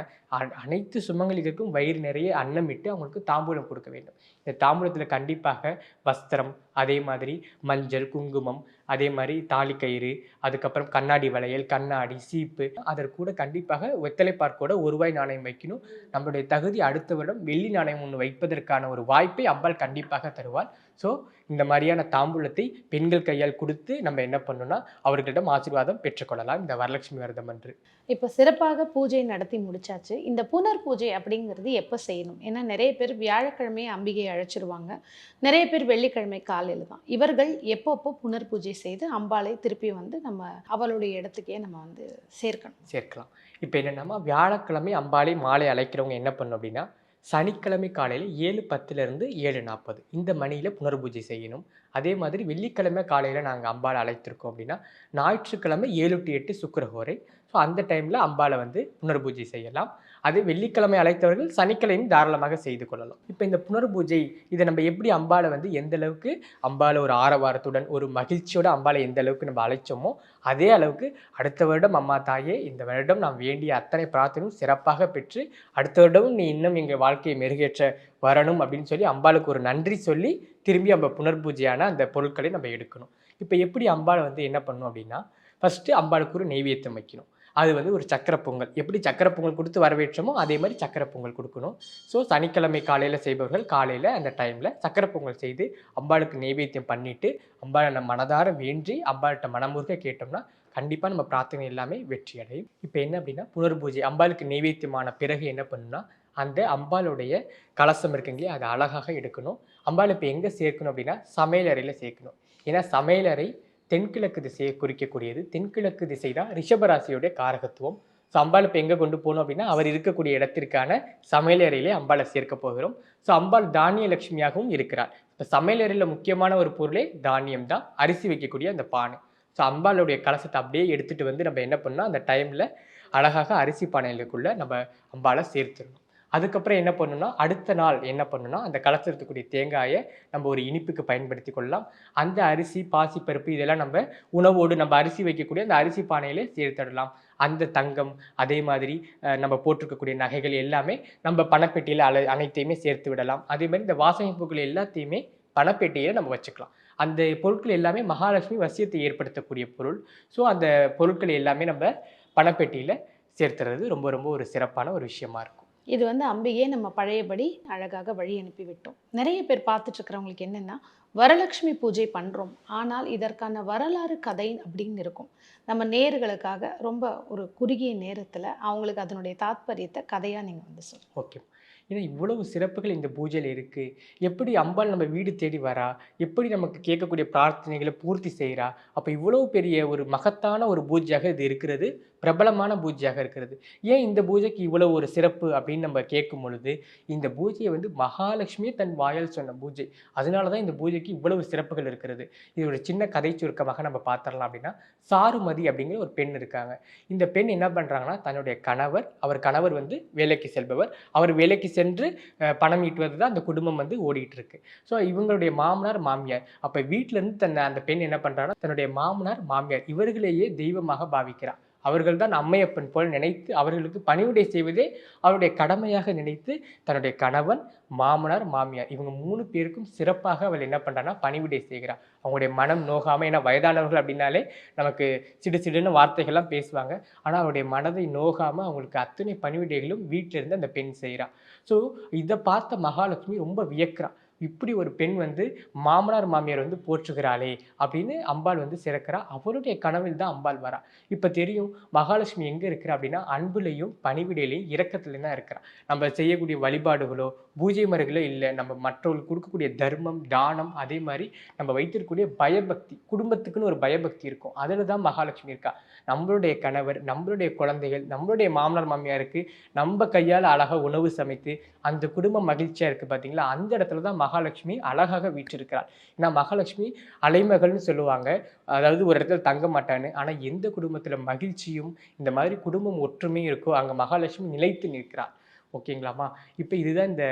அனைத்து சுமங்கலிகளுக்கும் வயிறு நிறைய அன்னம் இட்டு அவங்களுக்கு தாம்பூலம் கொடுக்க வேண்டும். இந்த தாம்பூலத்தில் கண்டிப்பாக வஸ்திரம், அதே மாதிரி மஞ்சள், குங்குமம், அதே மாதிரி தாலிக்கயிறு, அதுக்கப்புறம் கண்ணாடி வளையல், கண்ணாடி, சீப்பு, அதற்கு கூட கண்டிப்பாக வெத்தலைப்பார்க்கோட ₹1 நாணயம் வைக்கணும். நம்மளுடைய தகுதி அடுத்த வருடம் வெள்ளி நாணயம் ஒன்று வைப்பதற்கான ஒரு வாய்ப்பை அம்பாள் கண்டிப்பாக தருவாள். ஸோ இந்த மாதிரியான தாம்பூலத்தை பெண்கள் கையால் கொடுத்து நம்ம என்ன பண்ணணும்னா அவர்களிடம் ஆசீர்வாதம் பெற்றுக்கொள்ளலாம் இந்த வரலட்சுமி விரதம் அன்று. இப்போ சிறப்பாக பூஜை நடத்தி முடிச்சாச்சு. இந்த புனர் பூஜை அப்படிங்கிறது எப்போ செய்யணும்? ஏன்னா நிறைய பேர் வியாழக்கிழமை அம்பிகையை அழைச்சிருவாங்க, நிறைய பேர் வெள்ளிக்கிழமை காலையில் தான். இவர்கள் எப்பப்போ புனர் பூஜை செய்து அம்பாளை திருப்பி நம்ம அவளுடைய இடத்துக்கே நம்ம சேர்க்கலாம். இப்போ என்னென்னா வியாழக்கிழமை அம்பாளை மாலை அழைக்கிறவங்க என்ன பண்ணணும் அப்படின்னா சனிக்கிழமை காலையில் 7:10 7:40 இந்த மணியில் புனர்பூஜை செய்யணும். அதே மாதிரி வெள்ளிக்கிழமை காலையில் நாங்கள் அம்பாளை அழைத்திருக்கோம் அப்படின்னா ஞாயிற்றுக்கிழமை 7 to 8 சுக்கிரஹோரை. ஸோ அந்த டைமில் அம்பாளை புனர்பூஜை செய்யலாம். அது வெள்ளிக்கிழமை அழைத்தவர்கள் சனிக்கிழமையும் தாராளமாக செய்து கொள்ளலாம். இப்போ இந்த புனர்பூஜை இதை நம்ம எப்படி அம்பாளை எந்த அளவுக்கு அம்பாளை ஒரு ஆரவாரத்துடன் ஒரு மகிழ்ச்சியோட அம்பாளை எந்த அளவுக்கு நம்ம அழைச்சோமோ அதே அளவுக்கு அடுத்த வருடம் அம்மா தாயே இந்த வருடம் நாம் வேண்டிய அத்தனை பிரார்த்தனையும் சிறப்பாக பெற்று அடுத்த வருடமும் நீ இன்னும் எங்கள் வாழ்க்கையை மெருகேற்ற வரணும் அப்படின்னு சொல்லி அம்பாளுக்கு ஒரு நன்றி சொல்லி திரும்பி நம்ம புனர்பூஜையான அந்த பொருட்களை நம்ம எடுக்கணும். இப்போ எப்படி அம்பாளை என்ன பண்ணணும் அப்படின்னா ஃபஸ்ட்டு அம்பாளுக்கு ஒரு நெய்வேத்தியம் வைக்கணும். அது ஒரு சக்கரை பொங்கல், எப்படி சக்கரை பொங்கல் கொடுத்து வரவேற்றமோ அதே மாதிரி சக்கரை பொங்கல் கொடுக்கணும். ஸோ சனிக்கிழமை காலையில் செய்பவர்கள் காலையில் அந்த டைமில் சக்கரை பொங்கல் செய்து அம்பாளுக்கு நெய்வேத்தியம் பண்ணிவிட்டு அம்பாளை நம்ம மனதார வேண்டி அம்பாள்கிட்ட மனமுருக கேட்டோம்னா கண்டிப்பாக நம்ம பிரார்த்தனை எல்லாமே வெற்றி அடையும். இப்போ என்ன அப்படின்னா புனர்பூஜை அம்பாளுக்கு நெய்வேத்தியமான பிறகு என்ன பண்ணணும்னா அந்த அம்பாளுடைய கலசம் இருக்குங்களே அதை அழகாக எடுக்கணும். அம்பாள் இப்போ எங்கே சேர்க்கணும் அப்படின்னா சமையலறையில் சேர்க்கணும். ஏன்னா சமையலறை தென்கிழக்கு திசையை குறிக்கக்கூடியது. தென்கிழக்கு திசை தான் ரிஷபராசியோடைய காரகத்துவம். ஸோ அம்பாள் இப்போ எங்கே கொண்டு போகணும் அப்படின்னா அவர் இருக்கக்கூடிய இடத்திற்கான சமையலறையிலே அம்பாளை சேர்க்க போகிறோம். ஸோ அம்பாள் தானிய லட்சுமியாகவும் இருக்கிறார். இப்போ சமையலறையில் முக்கியமான ஒரு பொருளே தானியம் தான், அரிசி வைக்கக்கூடிய அந்த பானை. ஸோ அம்பாளுடைய கலசத்தை அப்படியே எடுத்துகிட்டு நம்ம என்ன பண்ணோம் அந்த டைமில் அழகாக அரிசி பானைகளுக்குள்ளே நம்ம அம்பாளை சேர்த்துடணும். அதுக்கப்புறம் என்ன பண்ணணும்னா அடுத்த நாள் என்ன பண்ணணும்னா அந்த கலசத்துக்கூடிய தேங்காயை நம்ம ஒரு இனிப்புக்கு பயன்படுத்தி கொள்ளலாம். அந்த அரிசி, பாசிப்பருப்பு இதெல்லாம் நம்ம உணவோடு நம்ம அரிசி வைக்கக்கூடிய அந்த அரிசி பானையிலே சேர்த்துடலாம். அந்த தங்கம், அதே மாதிரி நம்ம போட்டிருக்கக்கூடிய நகைகள் எல்லாமே நம்ம பணப்பெட்டியில் அனைத்தையுமே சேர்த்து விடலாம். அதே மாதிரி இந்த வாசனை பொருட்கள் எல்லாத்தையுமே பணப்பெட்டியில் நம்ம வச்சுக்கலாம். அந்த பொருட்கள் எல்லாமே மகாலட்சுமி வசியத்தை ஏற்படுத்தக்கூடிய பொருள். ஸோ அந்த பொருட்கள் எல்லாமே நம்ம பணப்பெட்டியில் சேர்த்துறது ரொம்ப ரொம்ப ஒரு சிறப்பான ஒரு விஷயமா இருக்கும். இது அம்பிகையே நம்ம பழையபடி அழகாக வழி அனுப்பி விட்டோம். நிறைய பேர் பார்த்துட்டு இருக்கிறவங்களுக்கு என்னென்னா வரலட்சுமி பூஜை பண்ணுறோம், ஆனால் இதற்கான வரலாறு கதை அப்படின்னு இருக்கும். நம்ம நேயர்களுக்காக ரொம்ப ஒரு குறுகிய நேரத்தில் அவங்களுக்கு அதனுடைய தாத்பரியத்தை கதையாக நீங்கள் சொல்லுங்கள். ஓகே. ஏன்னா இவ்வளவு சிறப்புகள் இந்த பூஜையில் இருக்குது. எப்படி அம்பாள் நம்ம வீடு தேடி வரா, எப்படி நமக்கு கேட்கக்கூடிய பிரார்த்தனைகளை பூர்த்தி செய்கிறா. அப்போ இவ்வளவு பெரிய ஒரு மகத்தான ஒரு பூஜையாக இது இருக்கிறது, பிரபலமான பூஜையாக இருக்கிறது. ஏன் இந்த பூஜைக்கு இவ்வளவு ஒரு சிறப்பு அப்படின்னு நம்ம கேட்கும் பொழுது இந்த பூஜையை மகாலட்சுமியே தன் வாயால் சொன்ன பூஜை. அதனால தான் இந்த பூஜைக்கு இவ்வளவு சிறப்புகள் இருக்கிறது. இது ஒரு சின்ன கதை சுருக்கமாக நம்ம பார்த்துடலாம். அப்படின்னா சாருமதி அப்படிங்கிற ஒரு பெண் இருக்காங்க. இந்த பெண் என்ன பண்ணுறாங்கன்னா தன்னுடைய கணவர், அவர் கணவர் வேலைக்கு செல்பவர், அவர் வேலைக்கு சென்று பணம் ஈட்டுவது தான் அந்த குடும்பம் ஓடிட்டு இருக்கு. ஸோ இவங்களுடைய மாமனார் மாமியார், அப்போ வீட்டிலேருந்து அந்த பெண் என்ன பண்ணுறாங்கன்னா தன்னுடைய மாமனார் மாமியார் இவர்களையே தெய்வமாக பாவிக்கிறார். அவர்கள் தான் அம்மையப்பன் போல் நினைத்து அவர்களுக்கு பணிவிடை செய்வதே அவருடைய கடமையாக நினைத்து தன்னுடைய கணவன், மாமனார், மாமியார் இவங்க 3 பேருக்கும் சிறப்பாக அவள் என்ன பண்றான்னா பணிவிடை செய்கிறார். அவங்களுடைய மனம் நோகாம, ஏன்னா வயதானவர்கள் அப்படின்னாலே நமக்கு சிடு சிடுன்னு வார்த்தைகள்லாம் பேசுவாங்க. ஆனா அவருடைய மனதை நோகாம அவங்களுக்கு அத்தனை பணிவிடைகளும் வீட்டில இருந்து அந்த பெண் செய்றா. ஸோ இதை பார்த்த மகாலட்சுமி ரொம்ப வியக்கிறா. இப்படி ஒரு பெண் வந்து மாமனார் மாமியார் வந்து போற்றுகிறாளே அப்படின்னு அம்பாள் வந்து சிறக்கிறா. அவருடைய கனவில் தான் அம்பாள் வரா. இப்ப தெரியும் மகாலட்சுமி எங்க இருக்கிறா அப்படின்னா அன்புலையும் பணிவிடையிலையும் இரக்கத்துலையும் தான் இருக்கிறா. நம்ம செய்யக்கூடிய வழிபாடுகளோ பூஜை முறைகளோ இல்லை, நம்ம மற்றவர்களுக்கு கொடுக்கக்கூடிய தர்மம் தானம், அதே மாதிரி நம்ம வைத்திருக்கக்கூடிய பயபக்தி, குடும்பத்துக்குன்னு ஒரு பயபக்தி இருக்கும். அதில் தான் மகாலட்சுமி இருக்கா. நம்மளுடைய கணவர், நம்மளுடைய குழந்தைகள், நம்மளுடைய மாமனார் மாமியாருக்கு நம்ம கையால் அழகா உணவு சமைத்து அந்த குடும்பம் மகிழ்ச்சியா இருக்கு பார்த்தீங்களா, அந்த இடத்துல தான் மகாலட்சுமி அழகாக வீற்றிருக்கிறாள். ஏன்னா மகாலட்சுமி அலைமகள்னு சொல்லுவாங்க. அதாவது ஒரு இடத்துல தங்க மாட்டான்னு. ஆனா எந்த குடும்பத்துல மகிழ்ச்சியும் இந்த மாதிரி குடும்பம் ஒற்றுமையும் இருக்கோ அங்க மகாலட்சுமி நிலைத்து நிற்கிறாள். ஓகேங்களாமா? இப்ப இதுதான் இந்த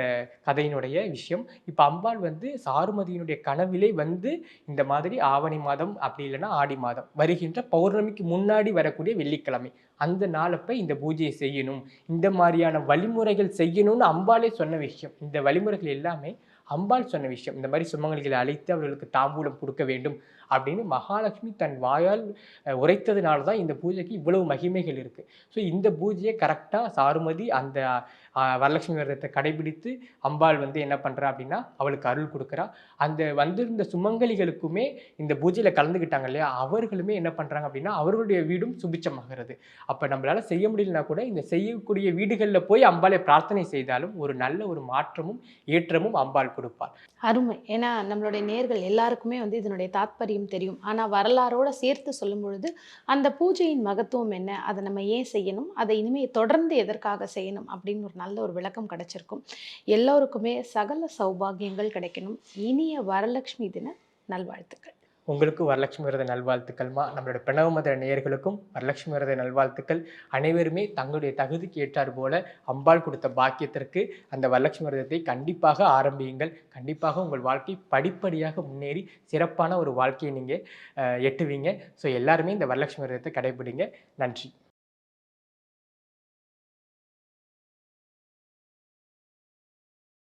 கதையினுடைய விஷயம். இப்ப அம்பாள் வந்து சாருமதியினுடைய கனவிலே வந்து இந்த மாதிரி ஆவணி மாதம் அப்படி இல்லைன்னா ஆடி மாதம் வருகின்ற பௌர்ணமிக்கு முன்னாடி வரக்கூடிய வெள்ளிக்கிழமை அந்த நாளப்ப இந்த பூஜையை செய்யணும், இந்த மாதிரியான வழிமுறைகள் செய்யணும்னு அம்பாளே சொன்ன விஷயம். இந்த வழிமுறைகள் எல்லாமே அம்பாள் சொன்ன விஷயம். இந்த மாதிரி சுமங்கலிகளை அழைத்து அவர்களுக்கு தாம்பூலம் கொடுக்க வேண்டும் அப்படின்னு மகாலட்சுமி தன் வாயால் உரைத்ததுனால தான் இந்த பூஜைக்கு இவ்வளவு மகிமைகள் இருக்கு. ஸோ இந்த பூஜையை கரெக்டாக சாருமதி அந்த வரலட்சுமி விரதத்தை கடைபிடித்து அம்பாள் வந்து என்ன பண்றா அப்படின்னா அவளுக்கு அருள் கொடுக்குறா. அந்த வந்திருந்த சுமங்கலிகளுக்குமே இந்த பூஜையில கலந்துக்கிட்டாங்க இல்லையா, அவர்களுமே என்ன பண்றாங்க அப்படின்னா அவர்களுடைய வீடும் சுபிச்சமாகிறது. அப்ப நம்மளால செய்ய முடியலனா கூட இந்த செய்யக்கூடிய வீடுகளில் போய் அம்பாளை பிரார்த்தனை செய்தாலும் ஒரு நல்ல ஒரு மாற்றமும் ஏற்றமும் அம்பாள் கொடுப்பாள். அருமை. ஏன்னா நம்மளுடைய நேர்கள் எல்லாருக்குமே வந்து இதனுடைய தாத்பரியம் தெரியும். ஆனா வரலாறோட சேர்த்து சொல்லும் பொழுது அந்த பூஜையின் மகத்துவம் என்ன, அதை நம்ம ஏன் செய்யணும், அதை இனிமே தொடர்ந்து எதற்காக செய்யணும் அப்படின்னு ஒரு நல்ல ஒரு விளக்கம் கிடைச்சிருக்கும். எல்லோருக்குமே சகல சௌபாகியங்கள் கிடைக்கணும். இனிய வரலட்சுமி தின நல்வாழ்த்துக்கள். உங்களுக்கு வரலட்சுமி விரத நல்வாழ்த்துக்கள்மா. நம்மளோட பிரணவ மத நேயர்களுக்கும் வரலட்சுமி விரத நல்வாழ்த்துக்கள். அனைவருமே தங்களுடைய தகுதிக்கு ஏற்றார் போல அம்பாள் கொடுத்த பாக்கியத்திற்கு அந்த வரலட்சுமி விரதத்தை கண்டிப்பாக ஆரம்பியுங்கள். கண்டிப்பாக உங்கள் வாழ்க்கை படிப்படியாக முன்னேறி சிறப்பான ஒரு வாழ்க்கையை நீங்கள் எட்டுவீங்க. ஸோ எல்லாருமே இந்த வரலட்சுமி விரதத்தை கடைபிடிங்க. நன்றி.